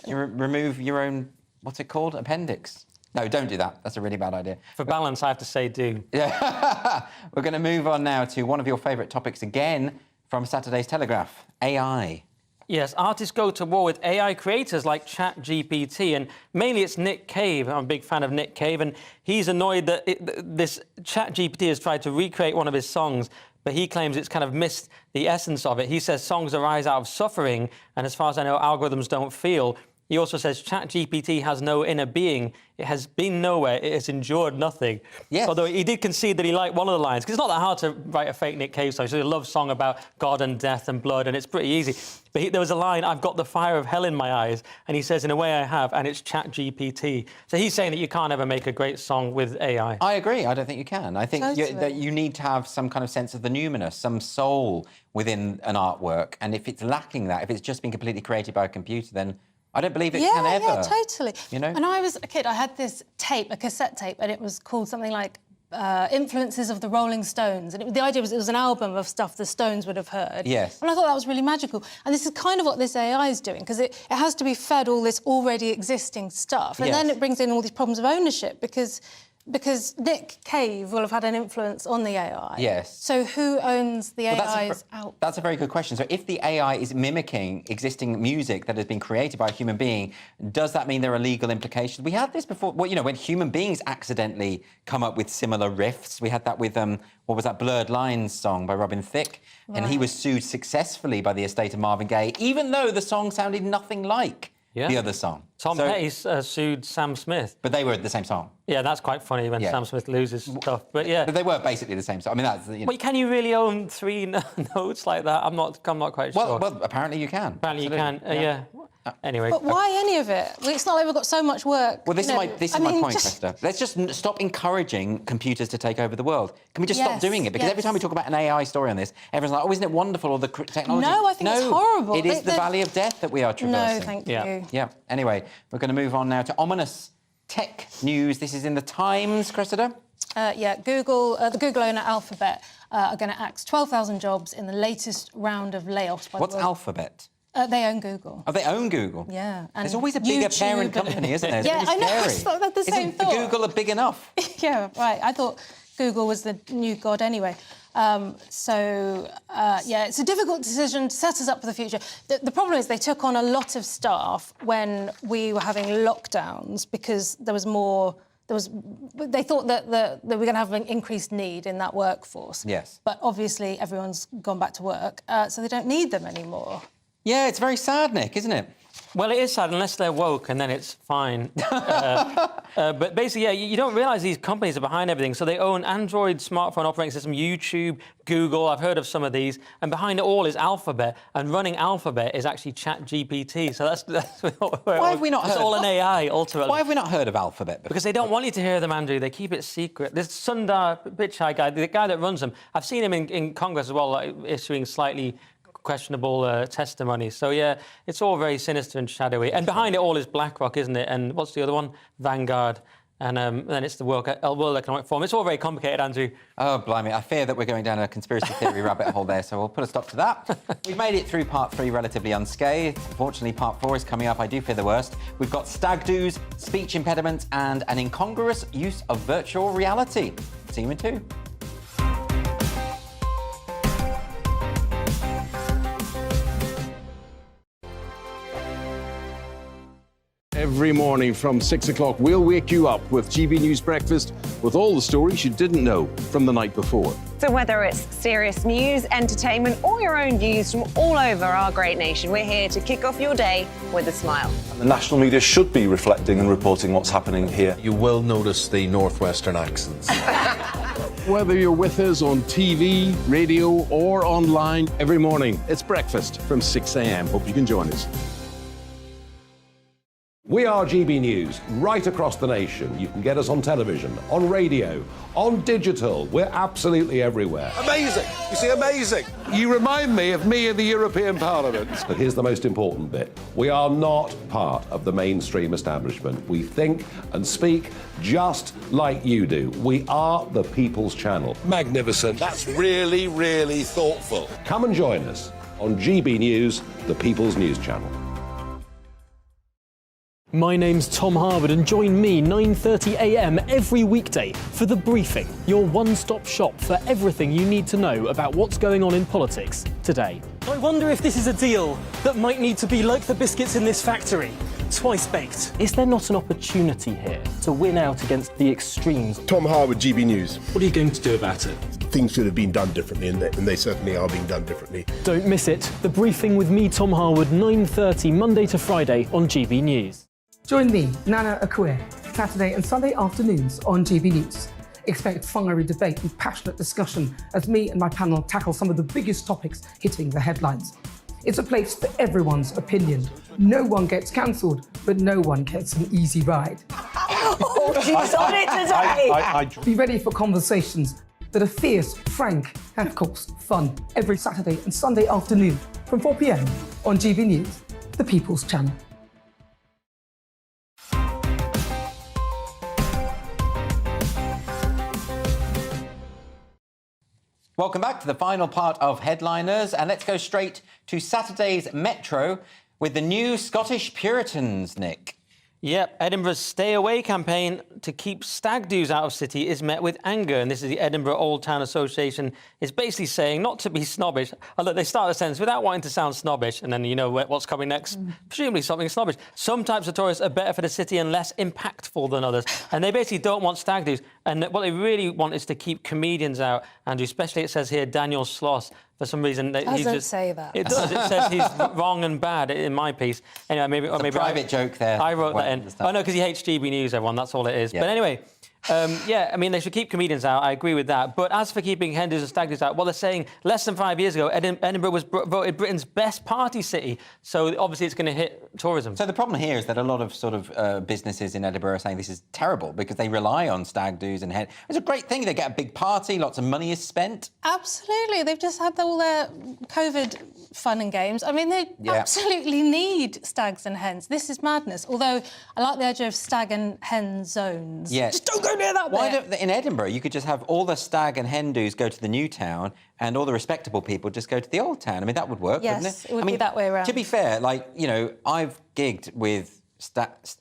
You remove your own, what's it called, appendix? No, don't do that. That's a really bad idea. For balance, I have to say do. Yeah. We're going to move on now to one of your favourite topics again from Saturday's Telegraph, AI. Yes, artists go to war with AI creators like ChatGPT, and mainly it's Nick Cave. I'm a big fan of Nick Cave, and he's annoyed that this ChatGPT has tried to recreate one of his songs, but he claims it's kind of missed the essence of it. He says songs arise out of suffering, and as far as I know, algorithms don't feel. He also says ChatGPT has no inner being. It has been nowhere. It has endured nothing. Yes. Although he did concede that he liked one of the lines, because it's not that hard to write a fake Nick Cave song. It's a love song about God and death and blood, and it's pretty easy. But there was a line, "I've got the fire of hell in my eyes," and he says, "In a way I have," and it's ChatGPT. So he's saying that you can't ever make a great song with AI. I agree. I don't think you can. I think that you need to have some kind of sense of the numinous, some soul within an artwork. And if it's lacking that, if it's just been completely created by a computer, then I don't believe it can ever. Yeah, totally. You know? When I was a kid, I had this tape, a cassette tape, and it was called something like Influences of the Rolling Stones. And the idea was it was an album of stuff the Stones would have heard. Yes. And I thought that was really magical. And this is kind of what this AI is doing, because it has to be fed all this already existing stuff. And then it brings in all these problems of ownership, because because Nick Cave will have had an influence on the AI. Yes. So who owns the AI's output? That's a very good question. So if the AI is mimicking existing music that has been created by a human being, does that mean there are legal implications? We had this before, well, you know, when human beings accidentally come up with similar riffs. We had that with, what was that, Blurred Lines song by Robin Thicke? Right. And he was sued successfully by the estate of Marvin Gaye, even though the song sounded nothing like the other song. Tom Petty sued Sam Smith. But they were the same song. Yeah, that's quite funny when Sam Smith loses stuff. But yeah, but they were basically the same song. I mean, that's. You know. Well, can you really own 3 notes like that? I'm not quite sure. Well, apparently you can. Apparently you can. Yeah. Anyway. But why any of it? It's not like we've got so much work. Well, this is my point, Krista. Let's just stop encouraging computers to take over the world. Can we just stop doing it? Because every time we talk about an AI story on this, everyone's like, oh, isn't it wonderful, all the technology? No, I think it's horrible. It is the valley of death that we are traversing. No, thank you. Yeah. Anyway, we're going to move on now to ominous tech news. This is in the Times, Cressida. Google, the Google owner Alphabet are going to axe 12,000 jobs in the latest round of layoffs. What's Alphabet? They own Google. Oh, they own Google? Yeah. And there's always a bigger parent company, isn't there? It's really I know. scary. It's not the same thought. Isn't Google big enough? Yeah, right. I thought Google was the new god anyway. It's a difficult decision to set us up for the future. The problem is they took on a lot of staff when we were having lockdowns because there was more... They thought that we were going to have an increased need in that workforce. Yes. But obviously everyone's gone back to work, so they don't need them anymore. Yeah, it's very sad, Nick, isn't it? Well, it is sad unless they're woke, and then it's fine. But basically, you don't realise these companies are behind everything. So they own Android smartphone operating system, YouTube, Google. I've heard of some of these. And behind it all is Alphabet. And running Alphabet is actually ChatGPT. So that's why have we not heard? It's all an AI, ultimately. Why have we not heard of Alphabet before? Because they don't want you to hear them, Andrew. They keep it secret. This Sundar Pichai guy, the guy that runs them, I've seen him in Congress as well, like, issuing slightly questionable testimony. So, yeah, it's all very sinister and shadowy. And behind it all is BlackRock, isn't it? And what's the other one? Vanguard. And then it's the World Economic Forum. It's all very complicated, Andrew. Oh, blimey. I fear that we're going down a conspiracy theory rabbit hole there, so we'll put a stop to that. We've made it through part 3 relatively unscathed. Unfortunately, part 4 is coming up. I do fear the worst. We've got stag do's, speech impediments, and an incongruous use of virtual reality. See you in 2. Every morning from 6 o'clock, we'll wake you up with GB News Breakfast with all the stories you didn't know from the night before. So whether it's serious news, entertainment, or your own views from all over our great nation, we're here to kick off your day with a smile. The national media should be reflecting and reporting what's happening here. You will notice the northwestern accents. Whether you're with us on TV, radio, or online, every morning, it's breakfast from 6 a.m. Hope you can join us. We are GB News, right across the nation. You can get us on television, on radio, on digital. We're absolutely everywhere. Amazing! You see, amazing! You remind me of me in the European Parliament. But here's the most important bit. We are not part of the mainstream establishment. We think and speak just like you do. We are the People's Channel. Magnificent. That's really, really thoughtful. Come and join us on GB News, the People's News Channel. My name's Tom Harwood, and join me 9:30 a.m. every weekday for The Briefing, your one-stop shop for everything you need to know about what's going on in politics today. I wonder if this is a deal that might need to be like the biscuits in this factory, twice baked. Is there not an opportunity here to win out against the extremes? Tom Harwood, GB News. What are you going to do about it? Things should have been done differently, and they certainly are being done differently. Don't miss it. The Briefing with me, Tom Harwood, 9:30 Monday to Friday on GB News. Join me, Nana Akue, Saturday and Sunday afternoons on GB News. Expect fiery debate and passionate discussion as me and my panel tackle some of the biggest topics hitting the headlines. It's a place for everyone's opinion. No one gets cancelled, but no one gets an easy ride. Oh, she's on it today! Be ready for conversations that are fierce, frank, and of course, fun. Every Saturday and Sunday afternoon from 4 p.m. on GB News, the People's Channel. Welcome back to the final part of Headliners, and let's go straight to Saturday's Metro with the new Scottish Puritans, Nick. Yep, Edinburgh's Stay Away campaign to keep stag do's out of city is met with anger, and this is the Edinburgh Old Town Association is basically saying not to be snobbish. Look, they start the sentence without wanting to sound snobbish, and then you know what's coming next, presumably something snobbish. Some types of tourists are better for the city and less impactful than others, and they basically don't want stag do's, and what they really want is to keep comedians out, Andrew, especially it says here Daniel Sloss. For some reason, doesn't say that. It does. It says he's wrong and bad in my piece. Anyway, maybe it's a private joke there. I wrote that in. Oh no, because he hates GB News. Everyone, that's all it is. Yeah. But anyway, yeah, I mean they should keep comedians out. I agree with that. But as for keeping hen do's and stag do's out, well, they're saying less than 5 years ago, Edinburgh was voted Britain's best party city. So obviously it's going to hit tourism. So the problem here is that a lot of sort of businesses in Edinburgh are saying this is terrible because they rely on stag do's and hen. It's a great thing. They get a big party, lots of money is spent. Absolutely. They've just had all their COVID fun and games. I mean, they absolutely need stags and hens. This is madness. Although I like the idea of stag and hen zones. Yeah. Just don't go near that bit. In Edinburgh, you could just have all the stag and hen do's go to the new town and all the respectable people just go to the old town. I mean, that would work, wouldn't it? Yes, it would be that way around. To be fair, like, you know, I've gigged with...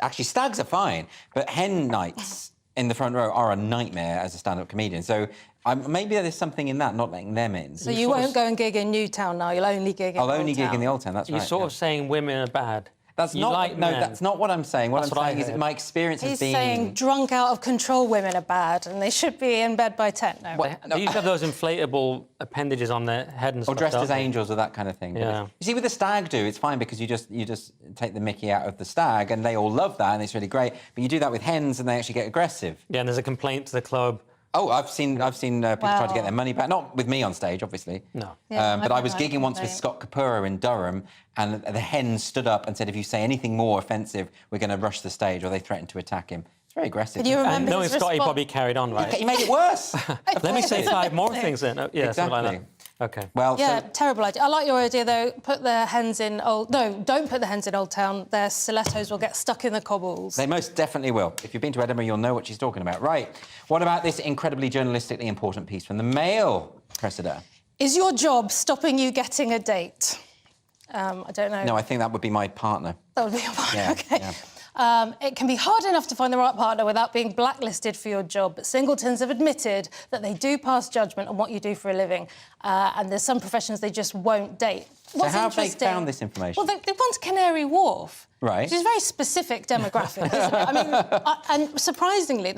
Actually, stags are fine, but hen nights in the front row are a nightmare as a stand-up comedian. So maybe there's something in that, not letting them in. So you won't go and gig in Newtown now, you'll only gig in I'll only gig in the old town, that's right. You're sort of saying women are bad. That's that's not what I'm saying. What I'm saying is that my experience has been... He's saying drunk, out of control women are bad and they should be in bed by 10. No. They used to have those inflatable appendages on their head and stuff. Or dressed as angels or that kind of thing. Yeah. You see, with the stag do, it's fine because you just take the mickey out of the stag and they all love that and it's really great. But you do that with hens and they actually get aggressive. Yeah, and there's a complaint to the club. Oh, I've seen people try to get their money back. Not with me on stage, obviously. No. Yeah, but I was gigging once with Scott Capura in Durham, and the hen stood up and said, if you say anything more offensive, we're going to rush the stage, or they threatened to attack him. It's very aggressive. Can you remember knowing Scott, he probably carried on, right? He made it worse. Let me say 5 more things then. Yeah, exactly. something like that. OK. Well, yeah, terrible idea. I like your idea, though. Put the hens in Old... No, don't put the hens in Old Town. Their stilettos will get stuck in the cobbles. They most definitely will. If you've been to Edinburgh, you'll know what she's talking about. Right. What about this incredibly journalistically important piece from the Mail, Cressida? Is your job stopping you getting a date? I don't know. No, I think that would be my partner. That would be your partner, yeah, OK. Yeah. It can be hard enough to find the right partner without being blacklisted for your job, but singletons have admitted that they do pass judgment on what you do for a living, and there's some professions they just won't date. So how have they found this information? Well, they want Canary Wharf. Right. Which is a very specific demographic, isn't it? I mean, and surprisingly,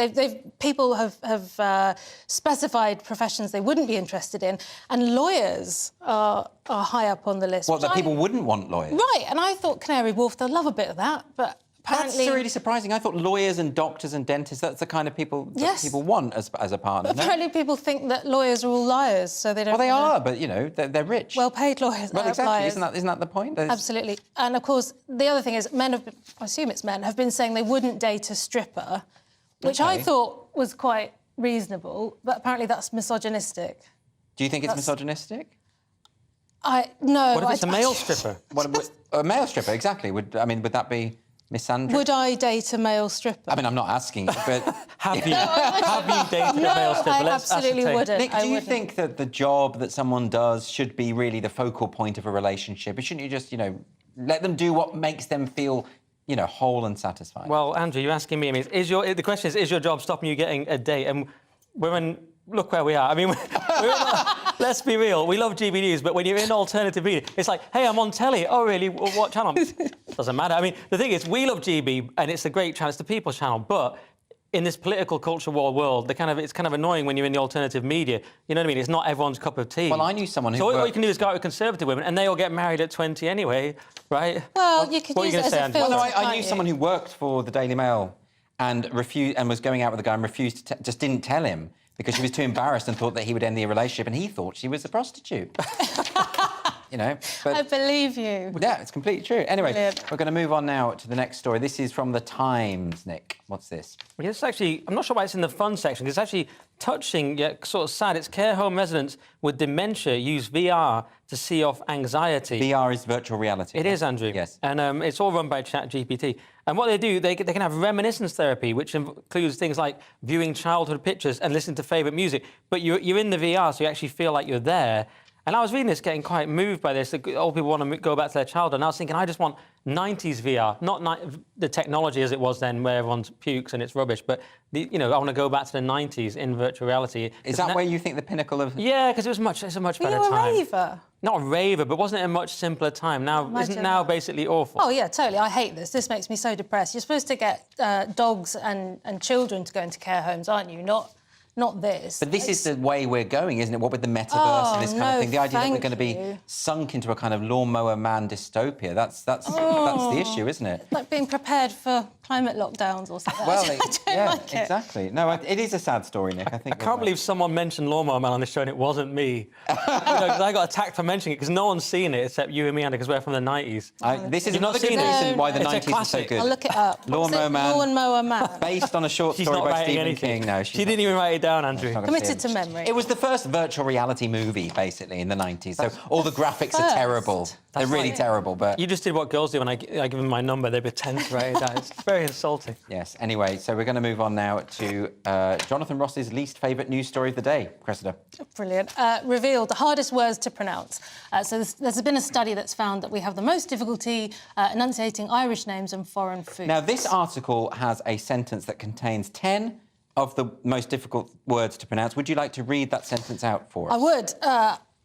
people have specified professions they wouldn't be interested in, and lawyers are high up on the list. What, that people wouldn't want lawyers? Right, and I thought Canary Wharf, they'll love a bit of that, but... Apparently... That's really surprising. I thought lawyers and doctors and dentists, that's the kind of people that people want as a partner. But apparently people think that lawyers are all liars, so they don't... Well, they are, but, you know, they're rich. Well-paid lawyers. Well, exactly. Liars. Isn't that the point? Absolutely. And, of course, the other thing is I assume it's men, have been saying they wouldn't date a stripper, which I thought was quite reasonable, but apparently that's misogynistic. Do you think it's misogynistic? No. What if it's a male stripper? A male stripper, exactly. Would that be... misandry? Would I date a male stripper? I mean, I'm not asking, but... have you dated a male stripper? I absolutely wouldn't. Nick, do you think that the job that someone does should be really the focal point of a relationship? Or shouldn't you just, you know, let them do what makes them feel, you know, whole and satisfied? Well, Andrew, you're asking me, I mean, the question is your job stopping you getting a date? And women... Look where we are. I mean, let's be real. We love GB News, but when you're in alternative media, it's like, hey, I'm on telly. Oh, really? What channel? Doesn't matter. I mean, the thing is, we love GB, and it's a great channel. It's the People's Channel. But in this political culture war world, it's kind of annoying when you're in the alternative media. You know what I mean? It's not everyone's cup of tea. Well, I knew someone who... So all you can do is go out with conservative women, and they all get married at 20 anyway, right? Well, you could use it as a filter, Well, no, I knew someone who worked for the Daily Mail and was going out with a guy and refused to... just didn't tell him, because she was too embarrassed and thought that he would end the relationship, and he thought she was a prostitute. You know, but... I believe you. Yeah, it's completely true. Anyway, Brilliant. We're going to move on now to the next story. This is from The Times, Nick. What's this? Well, it's actually... I'm not sure why it's in the fun section, because it's actually touching, yet sort of sad. It's care home residents with dementia use VR to see off anxiety. VR is virtual reality. It is, Andrew. Yes. And it's all run by ChatGPT. And what they do, they can have reminiscence therapy, which includes things like viewing childhood pictures and listening to favourite music. But you're in the VR, so you actually feel like you're there. And I was reading this, getting quite moved by this. The old people want to go back to their childhood. And I was thinking, I just want 90s VR, not the technology as it was then, where everyone pukes and it's rubbish. But I want to go back to the 90s in virtual reality. Is that where you think the pinnacle of? Yeah, because it's a much better time. Were you a raver? Not a raver, but wasn't it a much simpler time? Now, isn't now basically awful? Oh yeah, totally. I hate this. This makes me so depressed. You're supposed to get dogs and children to go into care homes, aren't you? Not this. But this is the way we're going, isn't it? What with the metaverse and this kind of thing? The idea that we're going to be sunk into a kind of lawnmower man dystopia. That's the issue, isn't it? Like being prepared for climate lockdowns or something. Well, I don't like it. Exactly. No, it is a sad story, Nick. I can't believe someone mentioned Lawnmower Man on this show and it wasn't me. Because I got attacked for mentioning it because no one's seen it except you and me, Andy, because we're from the 90s. This is another good reason why the 90s are so good. I'll look it up. Lawnmower Man. Based on a short She's story not by writing Stephen anything. King. No, she didn't even write it down, Andrew. Committed to memory. It was the first virtual reality movie, basically, in the 90s. So all the graphics are terrible. They're really terrible, but... You just did what girls do when I give them my number. They pretend to write it down. It's very insulting. Yes. Anyway, so we're going to move on now to Jonathan Ross's least favourite news story of the day. Cressida. Brilliant. Revealed the hardest words to pronounce. So there's been a study that's found that we have the most difficulty enunciating Irish names and foreign foods. Now, this article has a sentence that contains 10 of the most difficult words to pronounce. Would you like to read that sentence out for us? I would.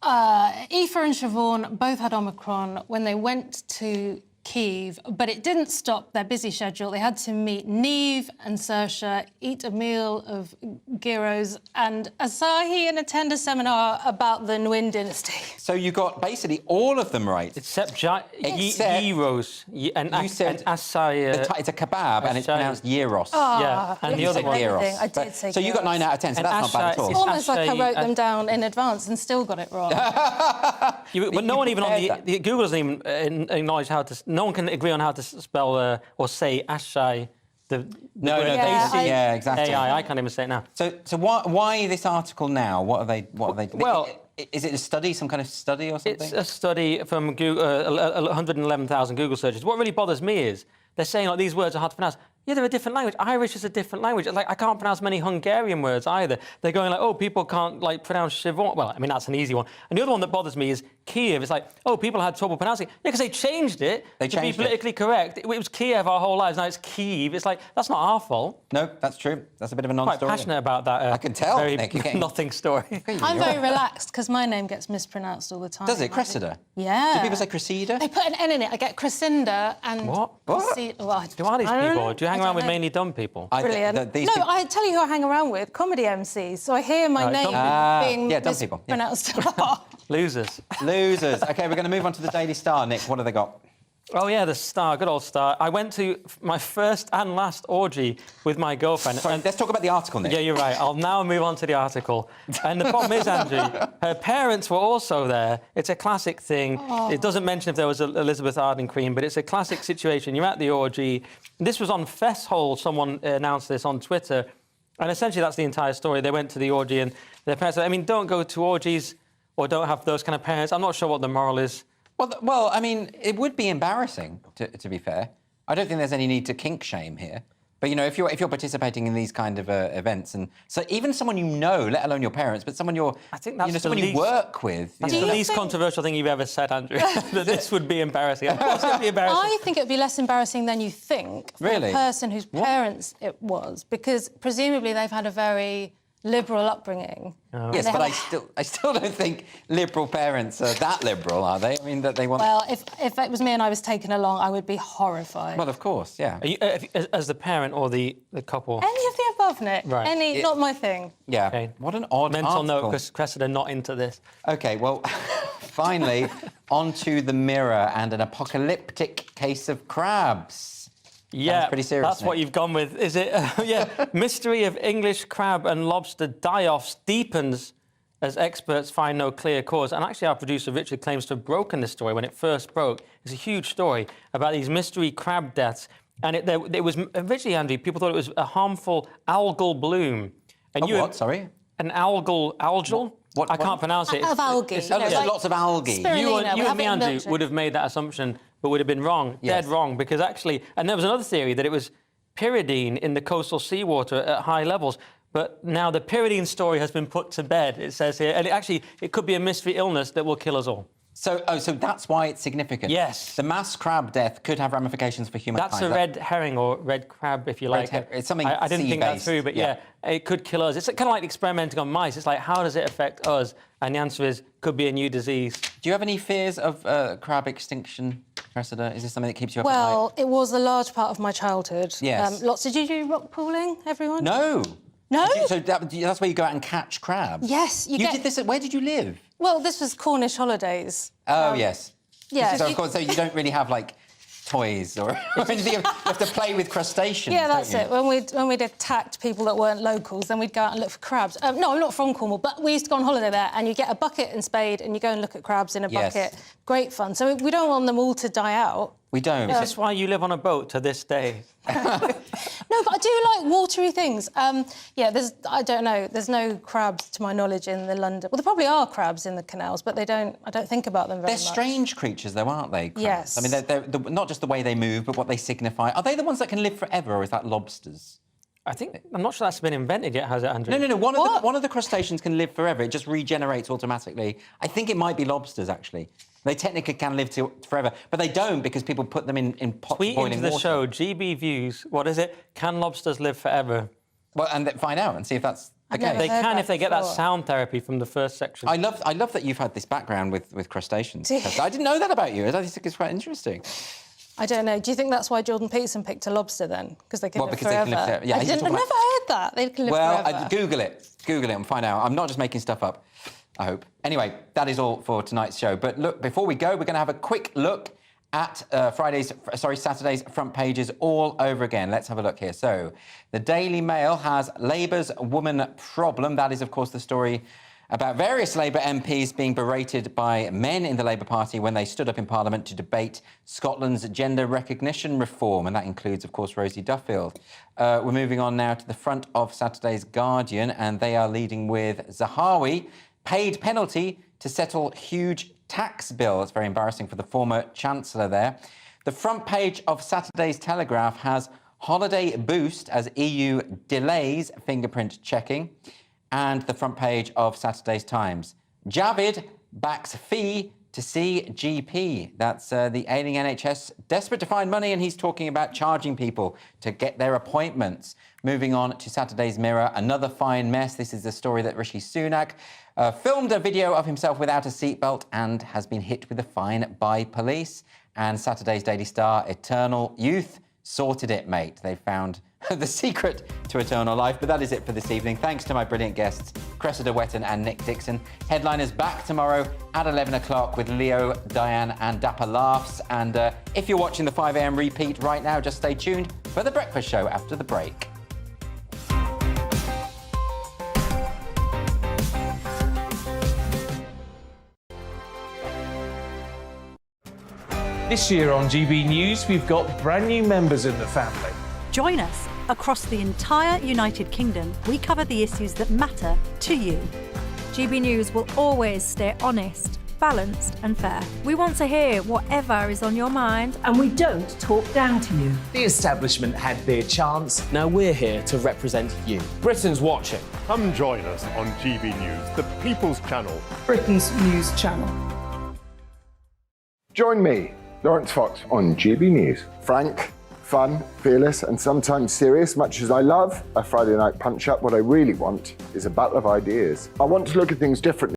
Aoife and Siobhan both had Omicron when they went to Kyiv, but it didn't stop their busy schedule. They had to meet Niamh and Saoirse, eat a meal of gyros, and Asahi and attend a seminar about the Nguyen dynasty. So you got basically all of them right. Except gyros and Asahi. It's a kebab and it's pronounced gyros. Yeah, and the other one. Gyros. I did say so you got 9 out of 10, so that's not bad at all. It's almost like I wrote them down in advance and still got it wrong. But no one even on the Google doesn't even acknowledge how to. No one can agree on how to spell or say Ashai. Yeah, exactly. AI, I can't even say it now. So why this article now? What are they? Well, is it a study, some kind of study or something? It's a study from Google, 111,000 Google searches. What really bothers me is they're saying like these words are hard to pronounce. Yeah, they're a different language. Irish is a different language. Like I can't pronounce many Hungarian words either. They're going like, oh, people can't like pronounce Siobhan. Well, I mean that's an easy one. And the other one that bothers me is Kiev. It's like, oh, people had trouble pronouncing it. Yeah, because they changed it to be politically correct. It was Kiev our whole lives. Now it's Kyiv. It's like that's not our fault. No, that's true. That's a bit of a non-story. Quite passionate about that. I can tell. Very Nick, nothing story. I'm very relaxed because my name gets mispronounced all the time. Does it, Cressida? Yeah. Do people say Cressida? They put an N in it. I get Crescinda and what? Cressida. Well, Who are these people? Do you hang around with mainly dumb people? Brilliant. I tell you who I hang around with, comedy MCs. So I hear my name being mispronounced. Losers. Losers. OK, we're going to move on to the Daily Star. Nick, what have they got? Oh, yeah, the Star, good old Star. I went to my first and last orgy with my girlfriend. Sorry, let's talk about the article, Nick. Yeah, you're right. I'll now move on to the article. And the problem is, Andrew, her parents were also there. It's a classic thing. Oh. It doesn't mention if there was Elizabeth Arden cream, but it's a classic situation. You're at the orgy. This was on Festhole. Someone announced this on Twitter. And essentially, that's the entire story. They went to the orgy and their parents said, I mean, don't go to orgies or don't have those kind of parents. I'm not sure what the moral is. Well, I mean, it would be embarrassing, to be fair. I don't think there's any need to kink shame here. But, you know, if you're participating in these kind of events, and so even someone you know, let alone your parents, but someone you work with. That's the least controversial thing you've ever said, Andrew, that this would be embarrassing. Of course it would be embarrassing. I think it would be less embarrassing than you think for the person whose parents it was, because presumably they've had a very liberal upbringing. Oh. Yes, but I still don't think liberal parents are that liberal, are they? I mean, that they want... Well, if it was me and I was taken along, I would be horrified. Well, of course, yeah. Are you, as the parent or the couple? Any of the above, Nick. Right. Not my thing. Yeah. Okay. What an odd mental article. note, because Cressida not into this. OK, well, finally, onto the Mirror and an apocalyptic case of crabs. Yeah, pretty serious, that's what you've gone with, is it? Yeah, mystery of English crab and lobster die-offs deepens as experts find no clear cause. And actually, our producer Richard claims to have broken this story when it first broke. It's a huge story about these mystery crab deaths. And it was originally, Andy, people thought it was a harmful algal bloom. And what? Sorry? An algal? What? I can't pronounce it. Of algae. Lots of algae. You and me, Andrew, would have made that assumption, but would have been wrong, dead wrong, because actually... And there was another theory that it was pyridine in the coastal seawater at high levels. But now the pyridine story has been put to bed, it says here, and it could be a mystery illness that will kill us all. So that's why it's significant? Yes. The mass crab death could have ramifications for humankind. That's a red herring or red crab, if you like. It's something I didn't think that sea-based. through, but yeah, it could kill us. It's kind of like experimenting on mice. It's like, how does it affect us? And the answer is, could be a new disease. Do you have any fears of crab extinction, Cressida? Is this something that keeps you up at night? Well, it was a large part of my childhood. Yes. Did you do rock pooling, everyone? No. No? So that's where you go out and catch crabs? Yes. You did this where did you live? Well, this was Cornish holidays. Oh, yes. Yeah. So, of course, you don't really have, like, toys or anything. You have to play with crustaceans, Yeah, that's don't you? it. When we'd attacked people that weren't locals, then we'd go out and look for crabs. No, I'm not from Cornwall, but we used to go on holiday there, and you get a bucket and spade, and you go and look at crabs in a bucket. Great fun. So we don't want them all to die out. We don't. Is this why you live on a boat to this day? No, but I do like watery things. I don't know. There's no crabs, to my knowledge, in the London... Well, there probably are crabs in the canals, but I don't think about them very much. They're strange creatures, though, aren't they? Crabs? Yes. I mean, they're not just the way they move, but what they signify. Are they the ones that can live forever, or is that lobsters? I'm not sure that's been invented yet, has it, Andrew? No. One of the crustaceans can live forever. It just regenerates automatically. I think it might be lobsters, actually. They technically can live forever, but they don't because people put them in pots Tweet boiling into the water. show, GB Views. What is it? Can lobsters live forever? Well, and find out and see if that's the case. They can if they get that sound therapy from the first section. I love that you've had this background with crustaceans. I didn't know that about you. I think it's quite interesting. I don't know. Do you think that's why Jordan Peterson picked a lobster then? Because they can live because forever? they can live forever. Yeah, I've never heard that. They can live forever. Google it and find out. I'm not just making stuff up, I hope. Anyway, that is all for tonight's show. But look, before we go, we're going to have a quick look at Saturday's front pages all over again. Let's have a look here. So, the Daily Mail has Labour's woman problem. That is, of course, the story about various Labour MPs being berated by men in the Labour Party when they stood up in Parliament to debate Scotland's gender recognition reform, and that includes, of course, Rosie Duffield. We're moving on now to the front of Saturday's Guardian, and they are leading with Zahawi, paid penalty to settle huge tax bill. It's very embarrassing for the former Chancellor there. The front page of Saturday's Telegraph has holiday boost as EU delays fingerprint checking. And the front page of Saturday's Times. Javid backs fee to see GP. That's the ailing NHS desperate to find money, and he's talking about charging people to get their appointments. Moving on to Saturday's Mirror, another fine mess. This is the story that Rishi Sunak filmed a video of himself without a seatbelt and has been hit with a fine by police. And Saturday's Daily Star, Eternal Youth, sorted it, mate. They found the secret to eternal life. But that is it for this evening. Thanks to my brilliant guests, Cressida Wetton and Nick Dixon. Headliners back tomorrow at 11 o'clock with Leo, Diane and Dapper Laughs. And if you're watching the 5 a.m. repeat right now, just stay tuned for The Breakfast Show after the break. This year on GB News, we've got brand new members in the family. Join us. Across the entire United Kingdom, we cover the issues that matter to you. GB News will always stay honest, balanced and fair. We want to hear whatever is on your mind. And we don't talk down to you. The establishment had their chance. Now we're here to represent you. Britain's watching. Come join us on GB News, the People's Channel. Britain's news channel. Join me, Lawrence Fox, on GB News. Frank, fun, fearless and sometimes serious. Much as I love a Friday night punch-up, what I really want is a battle of ideas. I want to look at things differently.